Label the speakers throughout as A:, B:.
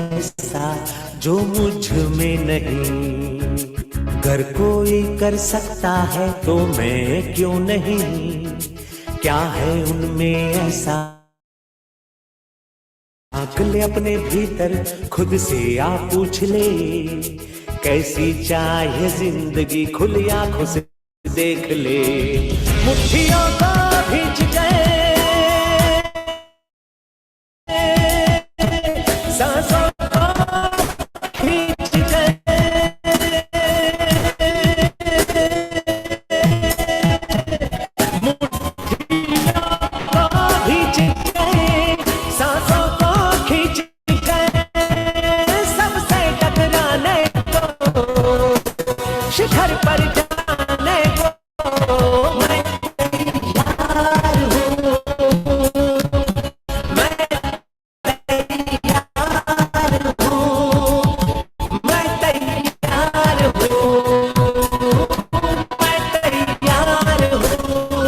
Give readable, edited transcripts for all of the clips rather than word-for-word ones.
A: ऐसा जो मुझ में नहीं। अगर कोई कर सकता है तो मैं क्यों नहीं। क्या है उनमें ऐसा, झांक ले अपने भीतर, खुद से आप पूछ ले। कैसी चाहे जिंदगी, खुली आंखों से देख ले। मुट्ठियों को भींच गए, सांसों को खींच गए, मुट्ठियों को भींच गए, सांसों को खींच गए। सबसे टकराने को, शिखर पर जाने को मैं तैयार हूँ। मैं तैयार हूँ। मैं तैयार हूँ। मैं तैयार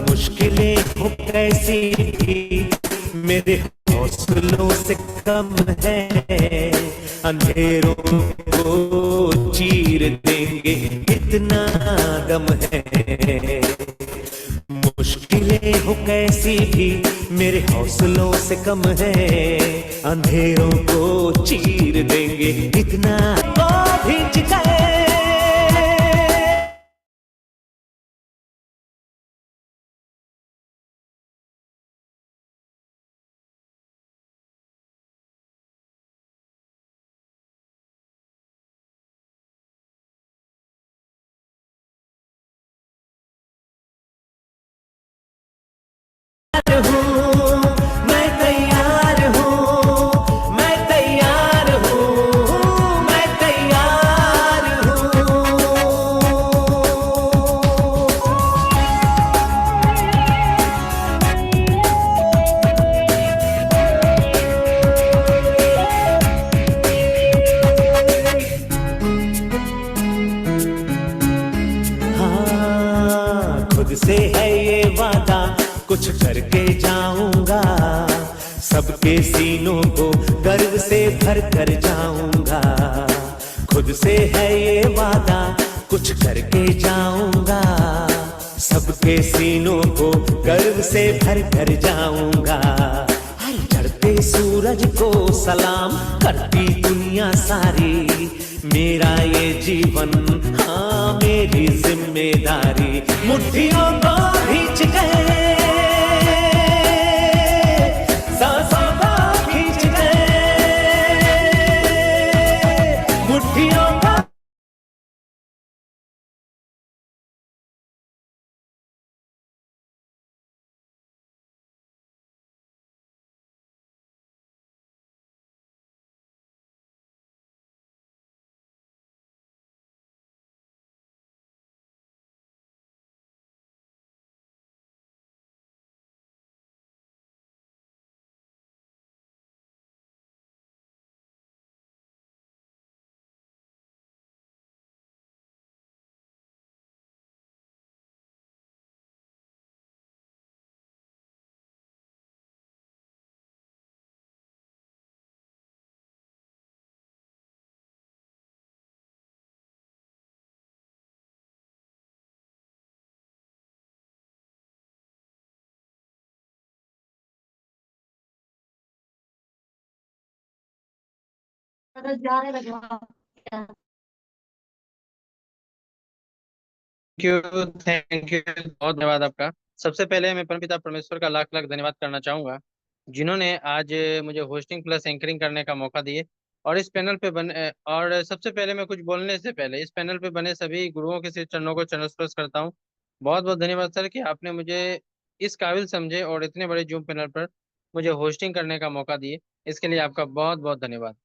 A: मुश्किलें हो कैसी भी मेरे हौसलों से कम है। अंधेरों को चीर देंगे इतना दम है। मुश्किलें हो कैसी भी मेरे हौसलों से कम है। अंधेरों को चीर देंगे इतना को भींच गए। मैं तैयार हूँ। मैं तैयार हूँ। मैं तैयार हूँ। हाँ, खुद से है ये वादा, कुछ करके जाऊंगा। सबके सीनों को गर्व से भर कर जाऊंगा। खुद से है ये वादा, कुछ करके जाऊंगा। सबके सीनों को गर्व से भर कर जाऊंगा। हर चढ़ते सूरज को सलाम करती दुनिया सारी। मेरा ये जीवन, हाँ मेरी जिम्मेदारी। मुट्ठियों को भींच गए, सांसों को खींच गए, मुट्ठियों को।
B: थैंक यू बहुत धन्यवाद आपका। सबसे पहले मैं परमपिता परमेश्वर का लाख लाख धन्यवाद करना चाहूंगा, जिन्होंने आज मुझे होस्टिंग प्लस एंकरिंग करने का मौका दिए और इस पैनल पे बने और सबसे पहले मैं कुछ बोलने से पहले इस पैनल पे बने सभी गुरुओं के श्री चरणों को चरण स्पर्श करता हूँ। बहुत बहुत धन्यवाद सर कि आपने मुझे इस काबिल समझे और इतने बड़े जूम पैनल पर मुझे होस्टिंग करने का मौका दिए। इसके लिए आपका बहुत बहुत धन्यवाद।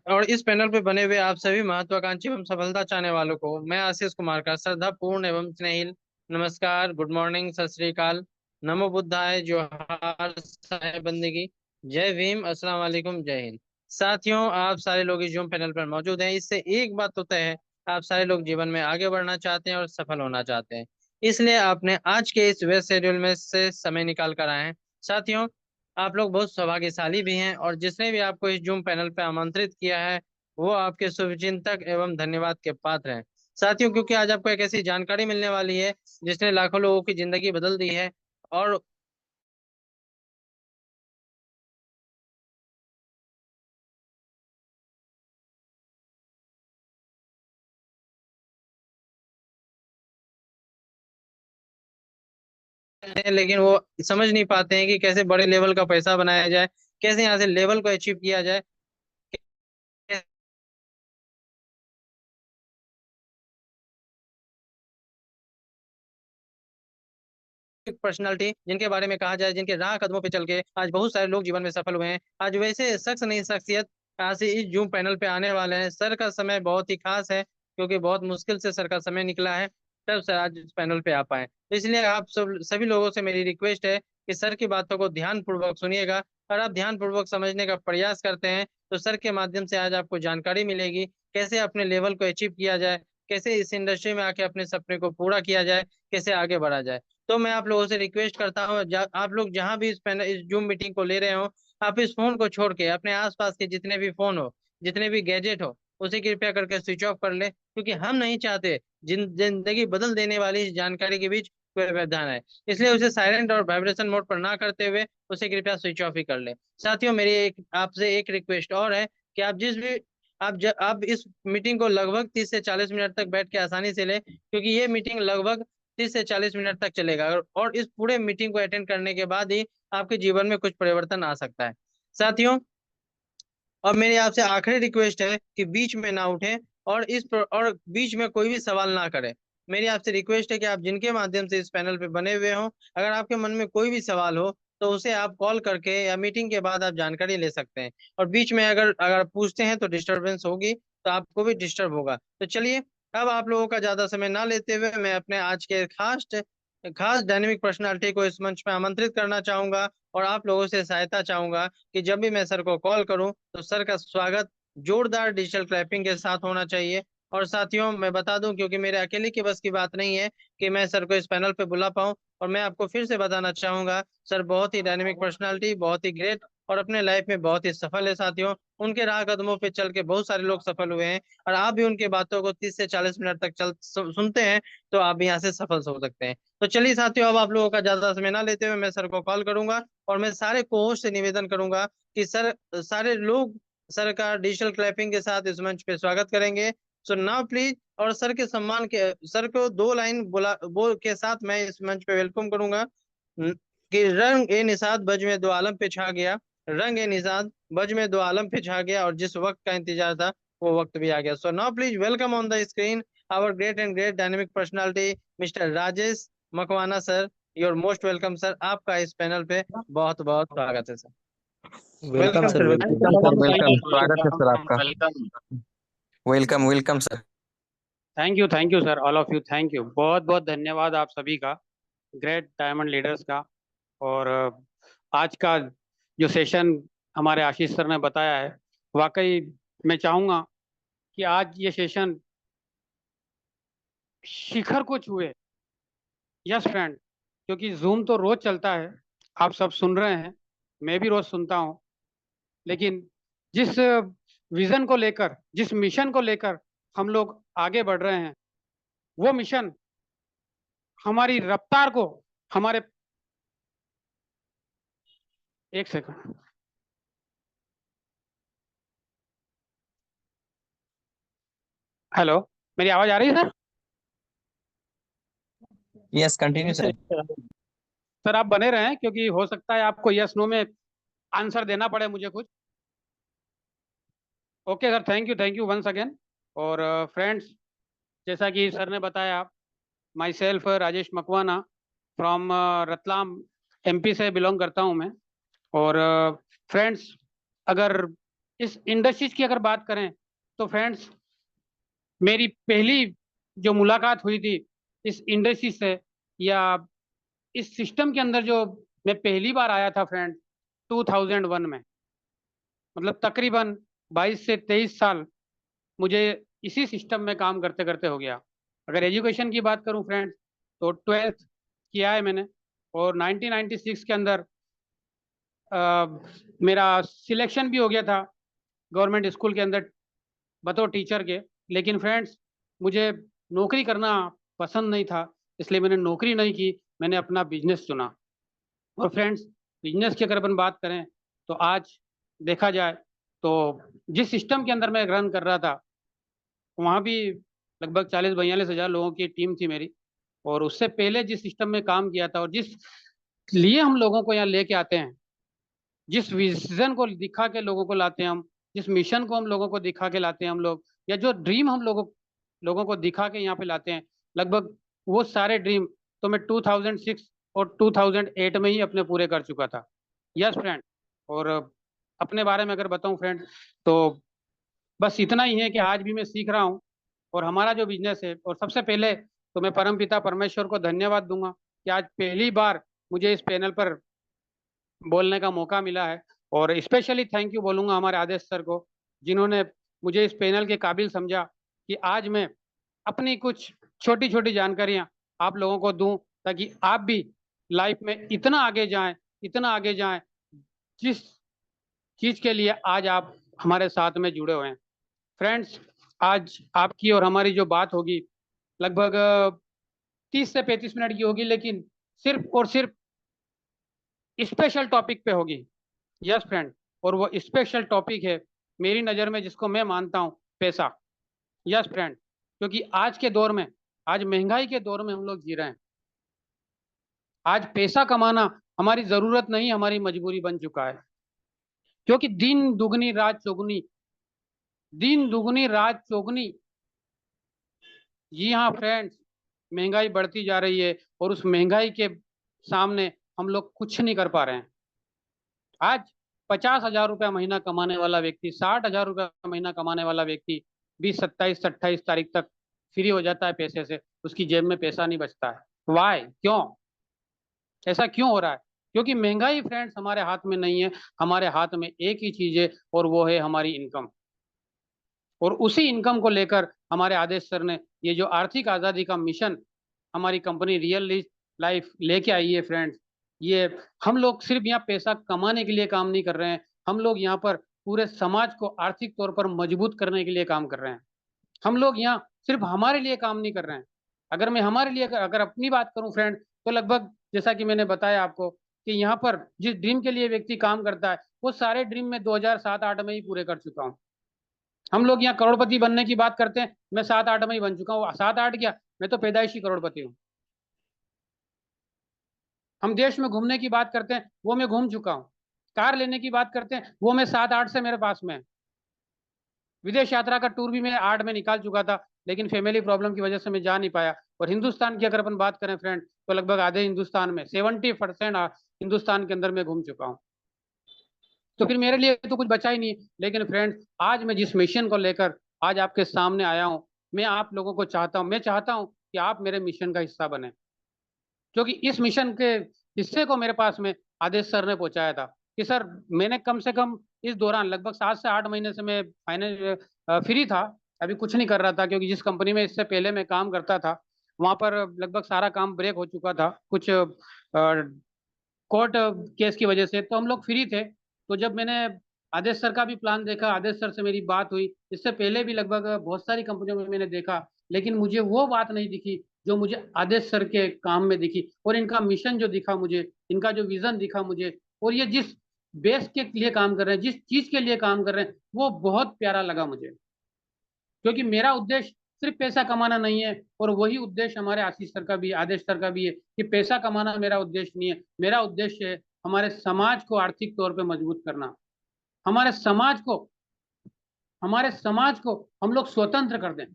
B: और इस पैनल पे बने हुए आप सभी महत्वाकांक्षी एवं सफलता चाहने वालों को मैं आशीष कुमार का श्रद्धा पूर्ण एवं स्नेहिल नमस्कार, गुड मॉर्निंग, सत श्री अकाल, नमो बुद्धाय, जोहार, साहेब बंदगी, जय भीम, अस्सलाम वालेकुम, जय हिंद। साथियों, आप सारे लोग इस जूम पैनल पर मौजूद हैं, इससे एक बात तो तय है, आप सारे लोग जीवन में आगे बढ़ना चाहते हैं और सफल होना चाहते हैं। इसलिए आपने आज के इस व्यस्त शेड्यूल में से समय निकाल कर आए हैं। साथियों, आप लोग बहुत सौभाग्यशाली भी हैं और जिसने भी आपको इस जूम पैनल पे आमंत्रित किया है वो आपके शुभचिंतक एवं धन्यवाद के पात्र हैं। साथियों, क्योंकि आज आपको एक ऐसी जानकारी मिलने वाली है जिसने लाखों लोगों की जिंदगी बदल दी है और लेकिन वो समझ नहीं पाते हैं कि कैसे बड़े लेवल का पैसा बनाया जाए, कैसे यहाँ से लेवल को अचीव किया जाए। पर्सनालिटी जिनके बारे में कहा जाए, जिनके राह कदमों पे चल के आज बहुत सारे लोग जीवन में सफल हुए हैं, आज वैसे शख्स नहीं शख्सियत आज से इस जूम पैनल पे आने वाले हैं। सर का समय बहुत ही खास है क्योंकि बहुत मुश्किल से सर का समय निकला है, तब सर आज इस पैनल पे आ पाए। तो इसलिए आप सब सभी लोगों से मेरी रिक्वेस्ट है कि सर की बातों को ध्यान पूर्वक सुनिएगा और आप ध्यान पूर्वक समझने का प्रयास करते हैं तो सर के माध्यम से आज आपको जानकारी मिलेगी कैसे अपने लेवल को अचीव किया जाए, कैसे इस इंडस्ट्री में आके अपने सपने को पूरा किया जाए, कैसे आगे बढ़ा जाए। तो मैं आप लोगों से रिक्वेस्ट करता हूँ, आप लोग जहां भी इस जूम मीटिंग को ले रहे हो, आप इस फोन को छोड़ के अपने आसपास के जितने भी फोन हो, जितने भी गैजेट हो, उसे कृपया करके स्विच ऑफ कर ले, क्योंकि हम नहीं चाहते जिंदगी बदल देने वाली इस जानकारी के बीच कोई व्यवधान है। इसलिए उसे साइलेंट और वाइब्रेशन मोड पर ना करते हुए उसे कृपया स्विच ऑफ ही कर ले। साथियों, मेरी एक आपसे एक रिक्वेस्ट और है कि आप जिस भी आप इस मीटिंग को लगभग 30 से 40 मिनट तक बैठ के आसानी से ले, क्योंकि ये मीटिंग लगभग 30 से 40 मिनट तक चलेगा और इस पूरे मीटिंग को अटेंड करने के बाद ही आपके जीवन में कुछ परिवर्तन आ सकता है। साथियों, और मेरी आपसे आखिरी रिक्वेस्ट है कि बीच में ना उठें और और बीच में कोई भी सवाल ना करें। मेरी आपसे रिक्वेस्ट है कि आप जिनके माध्यम से इस पैनल पे बने हुए हो, अगर आपके मन में कोई भी सवाल हो तो उसे आप कॉल करके या मीटिंग के बाद आप जानकारी ले सकते हैं। और बीच में अगर अगर पूछते हैं तो डिस्टरबेंस होगी, तो आपको भी डिस्टर्ब होगा। तो चलिए, अब आप लोगों का ज्यादा समय ना लेते हुए मैं अपने आज के खास खास डायनेमिक पर्सनालिटी को इस मंच पे आमंत्रित करना चाहूंगा और आप लोगों से सहायता चाहूंगा कि जब भी मैं सर को कॉल करूं तो सर का स्वागत जोरदार डिजिटल क्लैपिंग के साथ होना चाहिए। और साथियों, मैं बता दूं, क्योंकि मेरे अकेले की बस की बात नहीं है कि मैं सर को इस पैनल पे बुला पाऊं, और मैं आपको फिर से बताना चाहूंगा, सर बहुत ही डायनेमिक पर्सनालिटी, बहुत ही ग्रेट और अपने लाइफ में बहुत ही सफल है। साथियों, उनके राह कदमों पे चल के बहुत सारे लोग सफल हुए हैं और आप भी उनकी बातों को 30 से 40 मिनट तक सुनते हैं तो आप भी यहाँ से सफल हो सकते हैं। तो चलिए साथियों, अब आप लोगों का ज्यादा समय ना लेते हुए मैं सर को कॉल करूंगा और मैं सारे कोहोस्ट से निवेदन करूंगा कि सर सारे लोग सर का डिजिटल क्लैपिंग के साथ इस मंच पे स्वागत करेंगे। सो नाउ प्लीज, और सर के सम्मान के सर को 2 लाइन बोल के साथ मैं इस मंच पे वेलकम करूंगा कि रंग ए निषाद बज में दो आलम पे छा गया, रंग ए निषाद बज में दो आलम पे छा गया, और जिस वक्त का इंतजार था वो वक्त भी आ गया। So now please welcome on the screen our great and great dynamic personality mister Rajesh Makwana sir. Your most welcome sir, आपका इस पैनल पे बहुत बहुत स्वागत है सर।
C: Welcome
B: welcome
C: sir,
B: sir,
C: welcome
B: welcome.
C: Sir, welcome. स्वागत है सर आपका। Welcome welcome sir.
D: Thank you sir, all of you, thank you, बहुत बहुत धन्यवाद आप सभी का, ग्रेट डायमंड लीडर्स का। और आज का जो सेशन हमारे आशीष सर ने बताया है, वाकई मैं चाहूँगा कि आज ये सेशन शिखर को छुए। यस फ्रेंड, क्योंकि जूम तो रोज चलता है, आप सब सुन रहे हैं, मैं भी रोज सुनता हूँ, लेकिन जिस विजन को लेकर, जिस मिशन को लेकर हम लोग आगे बढ़ रहे हैं, वो मिशन हमारी रफ्तार को, हमारे, एक सेकंड, हेलो, मेरी आवाज आ रही है sir?
C: Yes, continue sir.
D: Sir आप बने रहें, क्योंकि हो सकता है आपको यस नो में आंसर देना पड़े मुझे कुछ। Okay sir, thank you once again. और फ्रेंड्स, जैसा कि सर ने बताया, myself Rajesh Makwana from Ratlam, MP से बिलोंग करता हूँ मैं। और फ्रेंड्स, अगर इस इंडस्ट्रीज की अगर बात करें तो फ्रेंड्स, मेरी पहली जो मुलाकात हुई थी इस इंडस्ट्री से, या इस सिस्टम के अंदर जो मैं पहली बार आया था फ्रेंड, 2001 में, मतलब तकरीबन 22 से 23 साल मुझे इसी सिस्टम में काम करते करते हो गया। अगर एजुकेशन की बात करूं फ्रेंड्स, तो 12th किया है मैंने, और 1996 के अंदर मेरा सिलेक्शन भी हो गया था गवर्नमेंट स्कूल के अंदर बतौर टीचर के। लेकिन फ्रेंड्स, मुझे नौकरी करना पसंद नहीं था, इसलिए मैंने नौकरी नहीं की, मैंने अपना बिजनेस चुना। और फ्रेंड्स, बिजनेस की अगर अपन बात करें तो आज देखा जाए तो जिस सिस्टम के अंदर मैं रन कर रहा था, वहाँ भी लगभग 40-42 हज़ार लोगों की टीम थी मेरी। और उससे पहले जिस सिस्टम में काम किया था और जिस लिए हम लोगों को यहाँ लेके आते हैं, जिस विजन को दिखा के लोगों को लाते हैं हम, जिस मिशन को हम लोगों को दिखा के लाते हैं हम लोग, या जो ड्रीम हम लोगों को दिखा के यहाँ पे लाते हैं, लगभग वो सारे ड्रीम तो मैं 2006 और 2008 में ही अपने पूरे कर चुका था। Yes friend. और अपने बारे में अगर बताऊं फ्रेंड, तो बस इतना ही है कि आज भी मैं सीख रहा हूँ। और हमारा जो बिजनेस है, और सबसे पहले तो मैं परमपिता परमेश्वर को धन्यवाद दूंगा कि आज पहली बार मुझे इस पैनल पर बोलने का मौका मिला है। और स्पेशली थैंक यू बोलूंगा हमारे आदेश सर को, जिन्होंने मुझे इस पैनल के काबिल समझा कि आज मैं अपनी कुछ छोटी छोटी जानकारियां आप लोगों को दूं, ताकि आप भी लाइफ में इतना आगे जाएं, इतना आगे जाएं, जिस चीज के लिए आज आप हमारे साथ में जुड़े हुए हैं। फ्रेंड्स, आज आपकी और हमारी जो बात होगी लगभग 30 से 35 मिनट की होगी, लेकिन सिर्फ और सिर्फ स्पेशल टॉपिक पे होगी। Yes friend. और वो स्पेशल टॉपिक है मेरी नज़र में, जिसको मैं मानता हूँ, पैसा। Yes friend. क्योंकि आज के दौर में, आज महंगाई के दौर में हम लोग जी रहे हैं। आज पैसा कमाना हमारी जरूरत नहीं, हमारी मजबूरी बन चुका है। क्योंकि दिन दुगनी रात चौगुनी, दिन दुगनी रात चौगुनी। जी हाँ फ्रेंड्स, महंगाई बढ़ती जा रही है, और उस महंगाई के सामने हम लोग कुछ नहीं कर पा रहे हैं। आज 50,000 रुपया महीना कमाने वाला व्यक्ति, 60,000 रुपया महीना कमाने वाला व्यक्ति 20, 27, 28 तारीख तक फ्री हो जाता है पैसे से, उसकी जेब में पैसा नहीं बचता है। वाई, क्यों? ऐसा क्यों हो रहा है? क्योंकि महंगाई फ्रेंड्स हमारे हाथ में नहीं है, हमारे हाथ में एक ही चीज है, और वो है हमारी इनकम। और उसी इनकम को लेकर हमारे आदेश सर ने ये जो आर्थिक आज़ादी का मिशन हमारी कंपनी रियल लाइफ लेके आई है फ्रेंड्स, ये हम लोग सिर्फ यहाँ पैसा कमाने के लिए काम नहीं कर रहे हैं, हम लोग यहाँ पर पूरे समाज को आर्थिक तौर पर मजबूत करने के लिए काम कर रहे हैं। हम लोग यहाँ सिर्फ हमारे लिए काम नहीं कर रहे हैं। अगर मैं हमारे लिए अगर अपनी बात करूं फ्रेंड, तो लगभग जैसा कि मैंने बताया आपको कि यहाँ पर जिस ड्रीम के लिए व्यक्ति काम करता है, वो सारे ड्रीम में 2007-8 में ही पूरे कर चुका हूँ। हम लोग यहाँ करोड़पति बनने की बात करते हैं, मैं 7-8 में ही बन चुका हूँ। 7-8 क्या, मैं तो पैदाइशी करोड़पति हूँ। हम देश में घूमने की बात करते हैं, वो मैं घूम चुका हूँ। कार लेने की बात करते हैं, वो मैं 7-8 से मेरे पास में है। विदेश यात्रा का टूर भी मैं 8 में निकाल चुका था, लेकिन फैमिली प्रॉब्लम की वजह से मैं जा नहीं पाया। और हिंदुस्तान की अगर अपन बात करें फ्रेंड, तो लगभग आधे हिंदुस्तान में 70% हिंदुस्तान के अंदर मैं घूम चुका हूँ। तो फिर मेरे लिए तो कुछ बचा ही नहीं। लेकिन फ्रेंड्स, आज मैं जिस मिशन को लेकर आज आपके सामने आया हूँ, मैं आप लोगों को चाहता हूँ, मैं चाहता हूँ कि आप मेरे मिशन का हिस्सा बने। क्योंकि इस मिशन के हिस्से को मेरे पास में आदेश सर ने पहुंचाया था कि सर, मैंने कम से कम इस दौरान लगभग 7 से 8 महीने से मैं फाइनल फ्री था, अभी कुछ नहीं कर रहा था। क्योंकि जिस कंपनी में इससे पहले मैं काम करता था, वहां पर लगभग सारा काम ब्रेक हो चुका था, कुछ कोर्ट केस की वजह से, तो हम लोग फ्री थे। तो जब मैंने आदेश सर का भी प्लान देखा, आदेश सर से मेरी बात हुई, इससे पहले भी लगभग बहुत सारी कंपनियों में मैंने देखा, लेकिन मुझे वो बात नहीं दिखी जो मुझे आदेश सर के काम में दिखी। और इनका मिशन जो दिखा मुझे, इनका जो विजन दिखा मुझे, और ये जिस बेस के लिए काम कर रहे हैं, जिस चीज के लिए काम कर रहे हैं, वो बहुत प्यारा लगा मुझे। क्योंकि मेरा उद्देश्य सिर्फ पैसा कमाना नहीं है, और वही उद्देश्य हमारे आशीष सर का भी, आदेश सर का भी है कि पैसा कमाना मेरा उद्देश्य नहीं है। मेरा उद्देश्य है हमारे समाज को आर्थिक तौर पे मजबूत करना, हमारे समाज को हमारे समाज को हम लोग स्वतंत्र कर दें।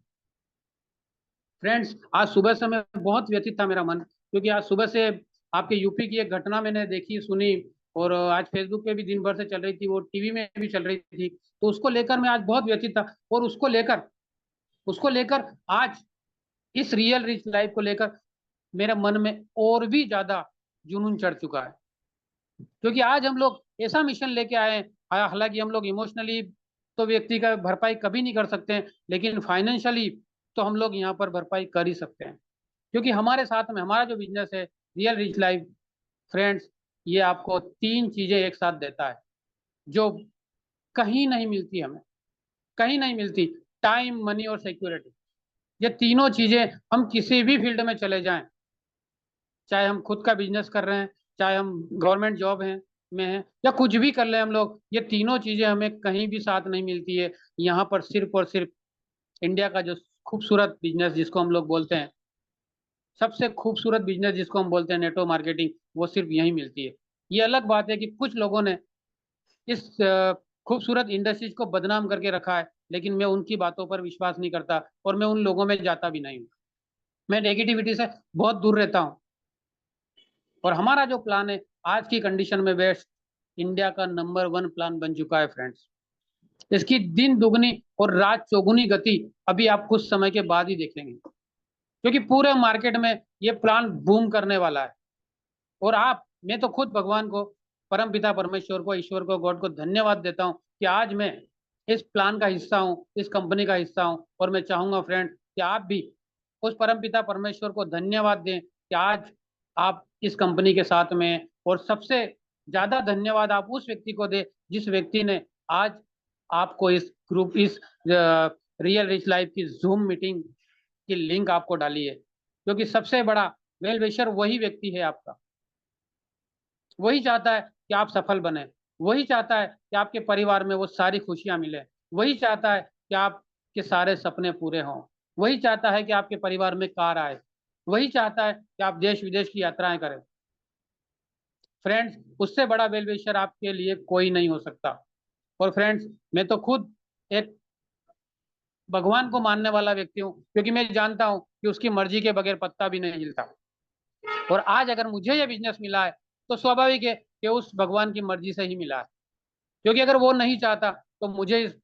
D: फ्रेंड्स, आज सुबह से मैं बहुत व्यथित था मेरा मन, क्योंकि आज सुबह से आपके यूपी की एक घटना मैंने देखी सुनी, और आज फेसबुक पे भी दिन भर से चल रही थी, वो टीवी में भी चल रही थी, तो उसको लेकर मैं आज बहुत व्यथित था। और उसको लेकर आज इस रियल रिच लाइफ को लेकर मेरे मन में और भी ज्यादा जुनून चढ़ चुका है, क्योंकि आज हम लोग ऐसा मिशन लेके आए हैं। हालांकि हम लोग इमोशनली तो व्यक्ति का भरपाई कभी नहीं कर सकते हैं, लेकिन फाइनेंशियली तो हम लोग यहाँ पर भरपाई कर ही सकते हैं, क्योंकि हमारे साथ में हमारा जो बिजनेस है रियल रिच लाइफ, फ्रेंड्स, ये आपको 3 चीजें एक साथ देता है जो कहीं नहीं मिलती, हमें कहीं नहीं मिलती। टाइम, मनी और सिक्योरिटी, ये तीनों चीजें हम किसी भी फील्ड में चले जाएं, चाहे हम खुद का बिजनेस कर रहे हैं, चाहे हम गवर्नमेंट जॉब में हैं, या कुछ भी कर ले हम लोग, ये तीनों चीजें हमें कहीं भी साथ नहीं मिलती है। यहाँ पर सिर्फ और सिर्फ इंडिया का जो खूबसूरत बिजनेस जिसको हम लोग बोलते हैं, सबसे खूबसूरत बिजनेस जिसको हम बोलते हैं नेटवर्क मार्केटिंग, वो सिर्फ यहीं मिलती है। ये अलग बात है कि कुछ लोगों ने इस खूबसूरत इंडस्ट्रीज को बदनाम करके रखा है, लेकिन मैं उनकी बातों पर विश्वास नहीं करता और मैं उन लोगों में जाता भी नहीं हूँ। मैं नेगेटिविटी से बहुत दूर रहता हूँ। और हमारा जो प्लान है आज की कंडीशन में बेस्ट इंडिया का नंबर 1 प्लान बन चुका है फ्रेंड्स। इसकी दिन दुगनी और रात चौगुनी गति अभी आप कुछ समय के बाद ही देखेंगे, क्योंकि पूरे मार्केट में ये प्लान बूम करने वाला है। और मैं तो खुद भगवान को, परम पिता परमेश्वर को, ईश्वर को, गॉड को धन्यवाद देता हूँ कि आज मैं इस प्लान का हिस्सा हूँ, इस कंपनी का हिस्सा हूँ। और मैं चाहूंगा फ्रेंड कि आप भी उस परम पिता परमेश्वर को धन्यवाद दें कि आज आप इस कंपनी के साथ में हैं। और सबसे ज्यादा धन्यवाद आप उस व्यक्ति को दें जिस व्यक्ति ने आज आपको इस रियल रिच लाइफ की जूम मीटिंग की लिंक आपको डाली है, क्योंकि सबसे बड़ा वेल विशर वही व्यक्ति है आपका। वही चाहता है कि आप सफल बने, वही चाहता है कि आपके परिवार में वो सारी खुशियां मिले, वही चाहता है कि आपके सारे सपने पूरे हों, वही चाहता है कि आपके परिवार में कार आए, वही चाहता है कि आप देश विदेश की यात्राएं करें। फ्रेंड्स, उससे बड़ा वेल विशर आपके लिए कोई नहीं हो सकता। और फ्रेंड्स, मैं तो खुद एक भगवान को मानने वाला व्यक्ति हूँ, क्योंकि मैं जानता हूँ कि उसकी मर्जी के बगैर पत्ता भी नहीं हिलता। और आज अगर मुझे ये बिजनेस मिला है तो स्वाभाविक है कि उस भगवान की मर्जी से ही मिला है, क्योंकि अगर वो नहीं चाहता तो मुझे इस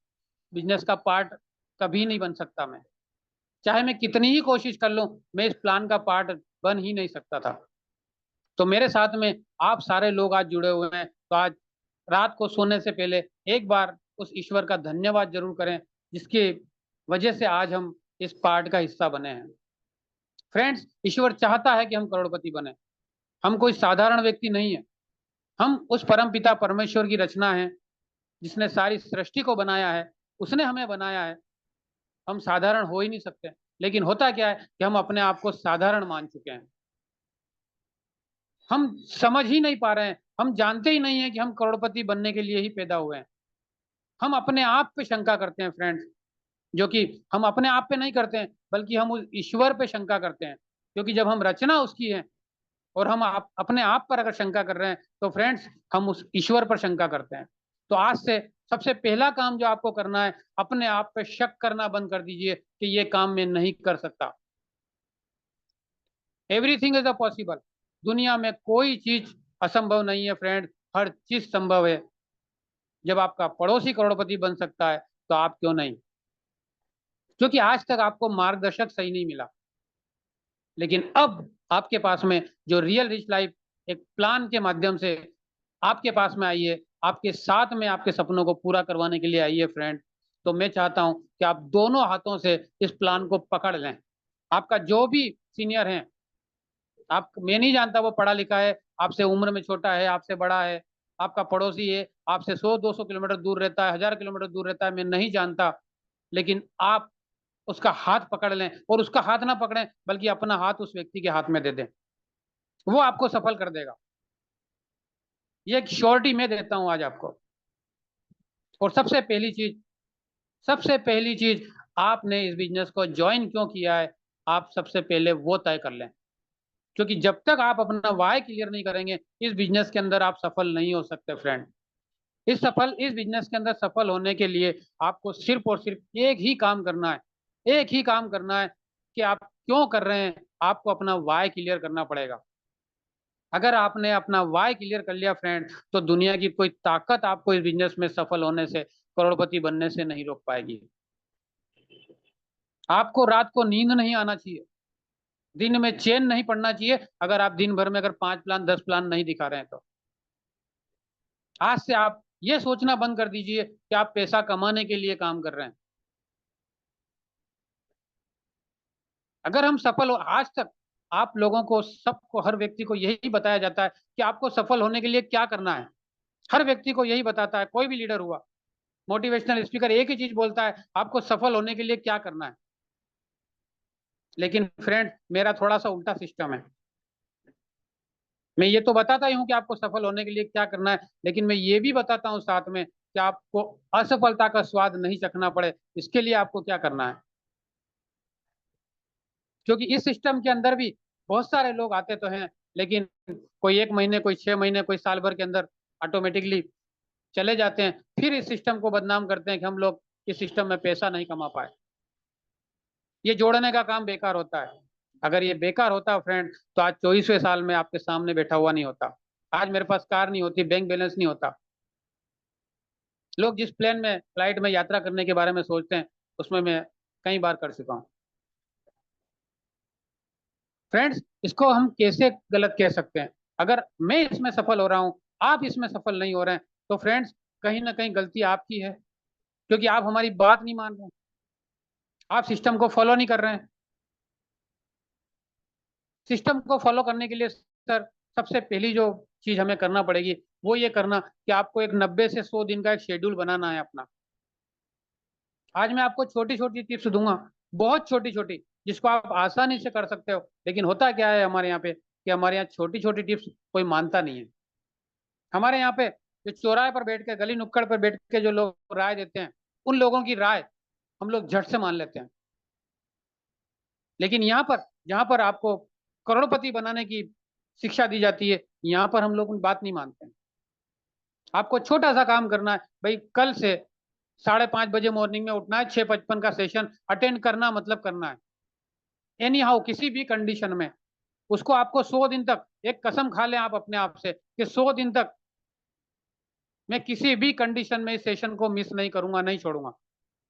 D: बिजनेस का पार्ट कभी नहीं बन सकता। मैं चाहे मैं कितनी ही कोशिश कर लूं, मैं इस प्लान का पार्ट बन ही नहीं सकता था। तो मेरे साथ में आप सारे लोग आज जुड़े हुए हैं, तो आज रात को सोने से पहले एक बार उस ईश्वर का धन्यवाद जरूर करें जिसकी वजह से आज हम इस पार्ट का हिस्सा बने हैं। फ्रेंड्स, ईश्वर चाहता है कि हम करोड़पति बने। हम कोई साधारण व्यक्ति नहीं है, हम उस परम पिता परमेश्वर की रचना है जिसने सारी सृष्टि को बनाया है, उसने हमें बनाया है। हम साधारण हो ही नहीं सकते, लेकिन होता क्या है कि हम अपने आप को साधारण मान चुके हैं। हम समझ ही नहीं पा रहे हैं, हम जानते ही नहीं है कि हम करोड़पति बनने के लिए ही पैदा हुए हैं। हम अपने आप पे शंका करते हैं फ्रेंड्स, जो कि हम अपने आप पे नहीं करते हैं, बल्कि हम उस ईश्वर पे शंका करते हैं, क्योंकि जब हम रचना उसकी है और हम अपने आप पर अगर शंका कर रहे हैं तो फ्रेंड्स हम उस ईश्वर पर शंका करते हैं। तो आज से सबसे पहला काम जो आपको करना है, अपने आप पे शक करना बंद कर दीजिए कि ये काम मैं नहीं कर सकता। Everything is a possible. दुनिया में कोई चीज असंभव नहीं है फ्रेंड, हर चीज संभव है। जब आपका पड़ोसी करोड़पति बन सकता है तो आप क्यों नहीं? क्योंकि आज तक आपको मार्गदर्शक सही नहीं मिला, लेकिन अब आपके पास में जो रियल रिच लाइफ एक प्लान के माध्यम से आपके पास में आई है, आपके साथ में आपके सपनों को पूरा करवाने के लिए आई है फ्रेंड, तो मैं चाहता हूं कि आप दोनों हाथों से इस प्लान को पकड़ लें। आपका जो भी सीनियर है, मैं नहीं जानता वो पढ़ा लिखा है, आपसे उम्र में छोटा है, आपसे बड़ा है, आपका पड़ोसी है, आपसे 100-200 किलोमीटर दूर रहता है, 1000 किलोमीटर दूर रहता है, मैं नहीं जानता, लेकिन आप उसका हाथ पकड़ लें। और उसका हाथ ना पकड़ें, बल्कि अपना हाथ उस व्यक्ति के हाथ में दे दें, वो आपको सफल कर देगा। ये एक श्योरिटी मैं देता हूं आज आपको। और सबसे पहली चीज आपने इस बिजनेस को ज्वाइन क्यों किया है, आप सबसे पहले वो तय कर लें, क्योंकि जब तक आप अपना वाई क्लियर नहीं करेंगे इस बिजनेस के अंदर आप सफल नहीं हो सकते फ्रेंड। इस बिजनेस के अंदर सफल होने के लिए आपको सिर्फ और सिर्फ एक ही काम करना है, एक ही काम करना है कि आप क्यों कर रहे हैं। आपको अपना वाई क्लियर करना पड़ेगा। अगर आपने अपना वाई क्लियर कर लिया फ्रेंड, तो दुनिया की कोई ताकत आपको इस बिजनेस में सफल होने से, करोड़पति बनने से नहीं रोक पाएगी। आपको रात को नींद नहीं आना चाहिए, दिन में चैन नहीं पड़ना चाहिए, अगर आप दिन भर में अगर 5 प्लान 10 प्लान नहीं दिखा रहे हैं तो। आज से आप ये सोचना बंद कर दीजिए कि आप पैसा कमाने के लिए काम कर रहे हैं। अगर हम सफल हो, आज तक आप लोगों को, सबको, हर व्यक्ति को यही बताया जाता है कि आपको सफल होने के लिए क्या करना है। हर व्यक्ति को यही बताता है, कोई भी लीडर हुआ, मोटिवेशनल स्पीकर एक ही चीज बोलता है, आपको सफल होने के लिए क्या करना है। लेकिन फ्रेंड, मेरा थोड़ा सा उल्टा सिस्टम है। मैं ये तो बताता ही हूँ कि आपको सफल होने के लिए क्या करना है, लेकिन मैं ये भी बताता हूँ साथ में कि आपको असफलता का स्वाद नहीं चखना पड़े, इसके लिए आपको क्या करना है। क्योंकि इस सिस्टम के अंदर भी बहुत सारे लोग आते तो हैं, लेकिन कोई 1 महीने, कोई 6 महीने, कोई साल भर के अंदर ऑटोमेटिकली चले जाते हैं। फिर इस सिस्टम को बदनाम करते हैं कि हम लोग इस सिस्टम में पैसा नहीं कमा पाए। ये जोड़ने का काम बेकार होता है। अगर ये बेकार होता फ्रेंड, तो आज 24वें साल में आपके सामने बैठा हुआ नहीं होता। आज मेरे पास कार नहीं होती, बैंक बैलेंस नहीं होता। लोग जिस प्लेन में, फ्लाइट में यात्रा करने के बारे में सोचते हैं, उसमें मैं कई बार कर चुका हूँ। फ्रेंड्स, इसको हम कैसे गलत कह सकते हैं? अगर मैं इसमें सफल हो रहा हूँ, आप इसमें सफल नहीं हो रहे हैं, तो फ्रेंड्स कहीं ना कहीं गलती आपकी है, क्योंकि आप हमारी बात नहीं मान रहे हैं, आप सिस्टम को फॉलो नहीं कर रहे हैं। सिस्टम को फॉलो करने के लिए सर, सबसे पहली जो चीज हमें करना पड़ेगी वो ये करना कि आपको एक 90 से 100 दिन का एक शेड्यूल बनाना है अपना। आज मैं आपको छोटी छोटी टिप्स दूंगा, बहुत छोटी छोटी, जिसको आप आसानी से कर सकते हो। लेकिन होता क्या है हमारे यहाँ पे, कि हमारे यहाँ छोटी छोटी टिप्स कोई मानता नहीं है। हमारे यहाँ पे जो चौराहे पर बैठ के, गली नुक्कड़ पर बैठ के जो लोग राय देते हैं, उन लोगों की राय हम लोग झट से मान लेते हैं। लेकिन यहाँ पर, जहाँ पर आपको करोड़पति बनाने की शिक्षा दी जाती है, यहाँ पर हम लोग उन बात नहीं मानते हैं। आपको छोटा सा काम करना है भाई, कल से 5:30 बजे मॉर्निंग में उठना है, 6:55 का सेशन अटेंड करना, मतलब करना है एनी हाउ, किसी भी कंडीशन में। उसको आपको 100 दिन तक, एक कसम खा लें आप अपने आप से कि 100 दिन तक मैं किसी भी कंडीशन में इस सेशन को मिस नहीं करूंगा, नहीं छोड़ूंगा।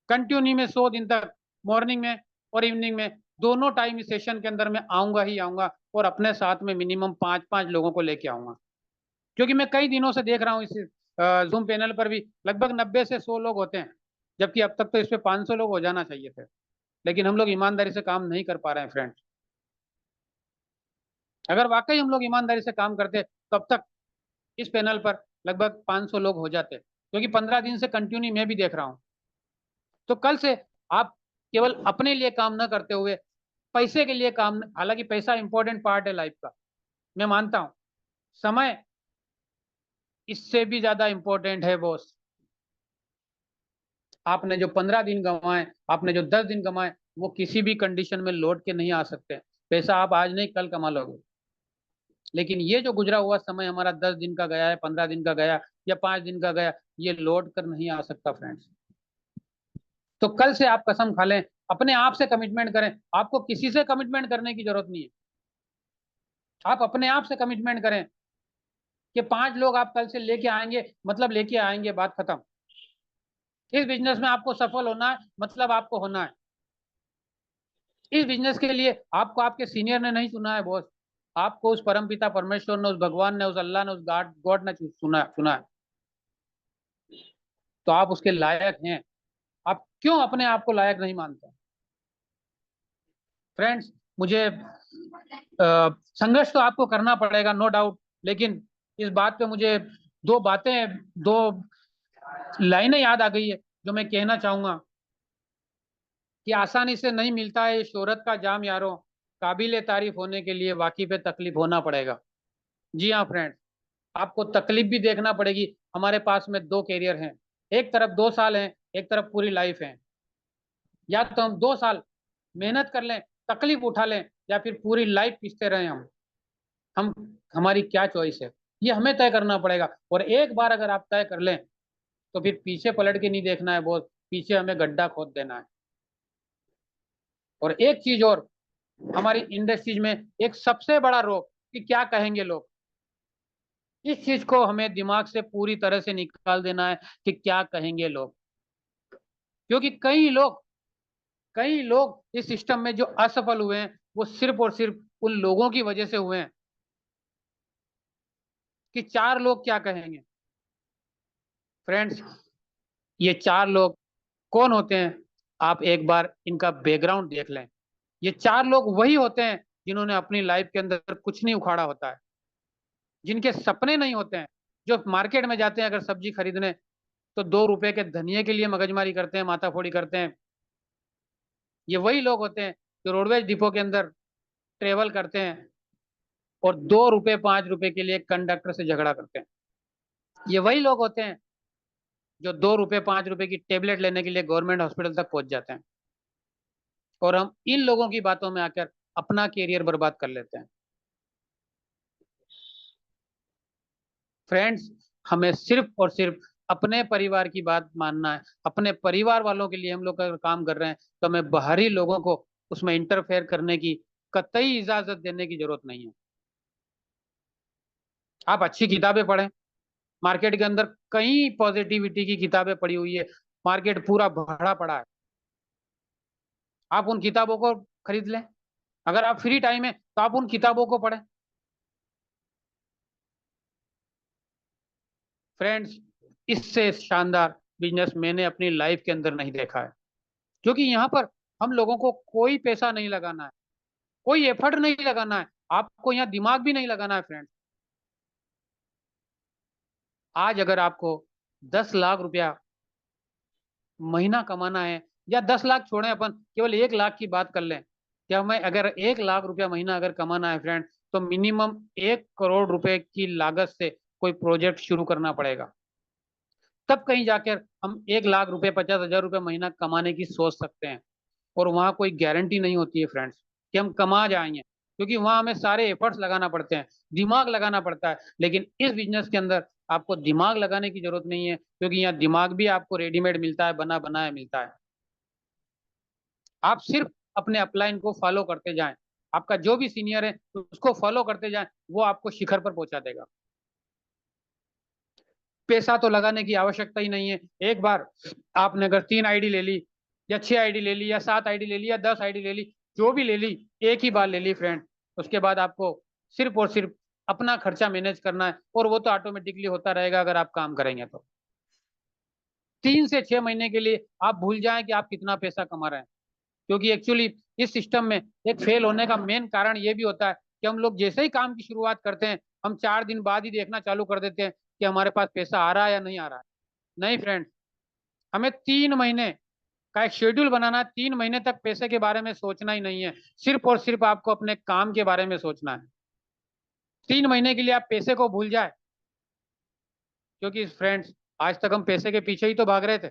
D: कंटिन्यू में 100 दिन तक, मॉर्निंग में और इवनिंग में, दोनों टाइम इस सेशन के अंदर मैं आऊंगा ही आऊंगा, और अपने साथ में मिनिमम 5-5 लोगों को लेके आऊंगा। क्योंकि मैं कई दिनों से देख रहा हूँ, इस जूम पैनल पर भी लगभग 90 से 100 लोग होते हैं, जबकि अब तक तो इस पे 500 लोग हो जाना चाहिए थे। लेकिन हम लोग ईमानदारी से काम नहीं कर पा रहे हैं फ्रेंड। अगर वाकई हम लोग ईमानदारी से काम करते, तो अब तक इस पैनल पर लगभग 500 लोग हो जाते, क्योंकि 15 दिन से कंटिन्यू मैं भी देख रहा हूँ। तो कल से आप केवल अपने लिए काम न करते हुए पैसे के लिए काम, हालांकि पैसा इंपॉर्टेंट पार्ट है लाइफ का, मैं मानता हूं, समय इससे भी ज्यादा इंपॉर्टेंट है बॉस। आपने जो 15 दिन गंवाए, आपने जो 10 दिन गंवाए, वो किसी भी कंडीशन में लौट के नहीं आ सकते। पैसा आप आज नहीं कल कमा लोगे, लेकिन ये जो गुजरा हुआ समय हमारा 10 दिन का गया है, 15 दिन का गया, या 5 दिन का गया, ये लौट कर नहीं आ सकता फ्रेंड्स। तो कल से आप कसम खा लें, अपने आप से कमिटमेंट करें। आपको किसी से कमिटमेंट करने की जरूरत नहीं है, आप अपने आप से कमिटमेंट करें कि 5 लोग आप कल से लेके आएंगे, मतलब लेके आएंगे, बात खत्म। इस बिजनेस में आपको सफल होना है, मतलब आपको होना है। इस बिजनेस के लिए आपको आपके सीनियर ने नहीं चुना है बॉस, आपको उस परमपिता परमेश्वर ने, उस भगवान ने, उस अल्लाह ने, उस गॉड ने चुना है। तो आप उसके लायक हैं। आप क्यों अपने आप को लायक नहीं मानते फ्रेंड्स? मुझे संघर्ष तो आपको करना पड़ेगा, नो डाउट। लेकिन इस बात पे मुझे दो लाइनें याद आ गई है, जो मैं कहना चाहूंगा कि आसानी से नहीं मिलता है शोहरत का जाम यारों, काबिल तारीफ होने के लिए वाकई पे तकलीफ होना पड़ेगा। जी हाँ फ्रेंड्स, आपको तकलीफ भी देखना पड़ेगी। हमारे पास में 2 कैरियर हैं, एक तरफ 2 साल हैं, एक तरफ पूरी लाइफ है। या तो हम 2 साल मेहनत कर लें, तकलीफ उठा लें, या फिर पूरी लाइफ पीसते रहें हम हमारी क्या चॉइस है, ये हमें तय करना पड़ेगा। और एक बार अगर आप तय कर लें, तो फिर पीछे पलट के नहीं देखना है बॉस, पीछे हमें गड्ढा खोद देना है। और एक चीज और, हमारी इंडस्ट्रीज में एक सबसे बड़ा रोग कि क्या कहेंगे लोग, इस चीज को हमें दिमाग से पूरी तरह से निकाल देना है कि क्या कहेंगे लोग। क्योंकि कई लोग इस सिस्टम में जो असफल हुए हैं वो सिर्फ और सिर्फ उन लोगों की वजह से हुए हैं कि 4 लोग क्या कहेंगे। फ्रेंड्स, ये 4 लोग कौन होते हैं? आप एक बार इनका बैकग्राउंड देख लें। ये 4 लोग वही होते हैं जिन्होंने अपनी लाइफ के अंदर कुछ नहीं उखाड़ा होता है, जिनके सपने नहीं होते हैं, जो मार्केट में जाते हैं अगर सब्जी खरीदने तो 2 रुपए के धनिये के लिए मगजमारी करते हैं, माथाफोड़ी करते हैं। ये वही लोग होते हैं जो रोडवेज डिपो के अंदर ट्रेवल करते हैं और 2 रुपए 5 रुपए के लिए कंडक्टर से झगड़ा करते हैं। ये वही लोग होते हैं जो 2 रुपए 5 रुपए की टेबलेट लेने के लिए गवर्नमेंट हॉस्पिटल तक पहुंच जाते हैं। और हम इन लोगों की बातों में आकर अपना कैरियर बर्बाद कर लेते हैं। फ्रेंड्स, हमें सिर्फ और सिर्फ अपने परिवार की बात मानना है। अपने परिवार वालों के लिए हम लोग अगर काम कर रहे हैं तो हमें बाहरी लोगों को उसमें इंटरफेयर करने की कतई इजाजत देने की जरूरत नहीं है। आप अच्छी किताबें पढ़ें, मार्केट के अंदर कई पॉजिटिविटी की किताबें पड़ी हुई है, मार्केट पूरा भरा पड़ा है, आप उन किताबों को खरीद लें। अगर आप फ्री टाइम है तो आप उन किताबों को पढ़ें। फ्रेंड्स, इससे शानदार बिजनेस मैंने अपनी लाइफ के अंदर नहीं देखा है। क्योंकि यहाँ पर हम लोगों को कोई पैसा नहीं लगाना है, कोई एफर्ट नहीं लगाना है, आपको यहाँ दिमाग भी नहीं लगाना है। फ्रेंड्स, आज अगर आपको 10 लाख रुपया महीना कमाना है, या 10 लाख छोड़ें, अपन केवल 1 लाख की बात कर लें कि हमें अगर 1 लाख रुपया महीना अगर कमाना है फ्रेंड, तो मिनिमम 1 करोड़ रुपए की लागत से कोई प्रोजेक्ट शुरू करना पड़ेगा। तब कहीं जाकर हम 1 लाख रुपए 50,000 रुपये महीना कमाने की सोच सकते हैं। और वहाँ कोई गारंटी नहीं होती है फ्रेंड्स कि हम कमा जाएंगे, क्योंकि वहाँ हमें सारे एफर्ट्स लगाना पड़ते हैं, दिमाग लगाना पड़ता है। लेकिन इस बिजनेस के अंदर आपको दिमाग लगाने की जरूरत नहीं है, क्योंकि यहाँ दिमाग भी आपको रेडीमेड मिलता है, बना बनाया मिलता है। आप सिर्फ अपने अपलाइन को फॉलो करते जाएं, आपका जो भी सीनियर है उसको फॉलो करते जाएं, वो आपको शिखर पर पहुंचा देगा। पैसा तो लगाने की आवश्यकता ही नहीं है। एक बार आपने अगर 3 आईडी ले ली, या 6 आईडी ले ली, या 7 आईडी ले ली, या 10 आईडी ले ली, जो भी ले ली, एक ही बार ले ली फ्रेंड, उसके बाद आपको सिर्फ और सिर्फ अपना खर्चा मैनेज करना है, और वो तो ऑटोमेटिकली होता रहेगा अगर आप काम करेंगे तो। 3 से 6 महीने के लिए आप भूल जाएं कि आप कितना पैसा कमा रहे हैं। क्योंकि एक्चुअली इस सिस्टम में एक फेल होने का मेन कारण ये भी होता है कि हम लोग जैसे ही काम की शुरुआत करते हैं, हम 4 दिन बाद ही देखना चालू कर देते हैं कि हमारे पास पैसा आ रहा है या नहीं आ रहा है। नहीं फ्रेंड, हमें 3 महीने का एक शेड्यूल बनाना है। 3 महीने तक पैसे के बारे में सोचना ही नहीं है, सिर्फ और सिर्फ आपको अपने काम के बारे में सोचना है। 3 महीने के लिए आप पैसे को भूल जाए, क्योंकि फ्रेंड्स आज तक हम पैसे के पीछे ही तो भाग रहे थे,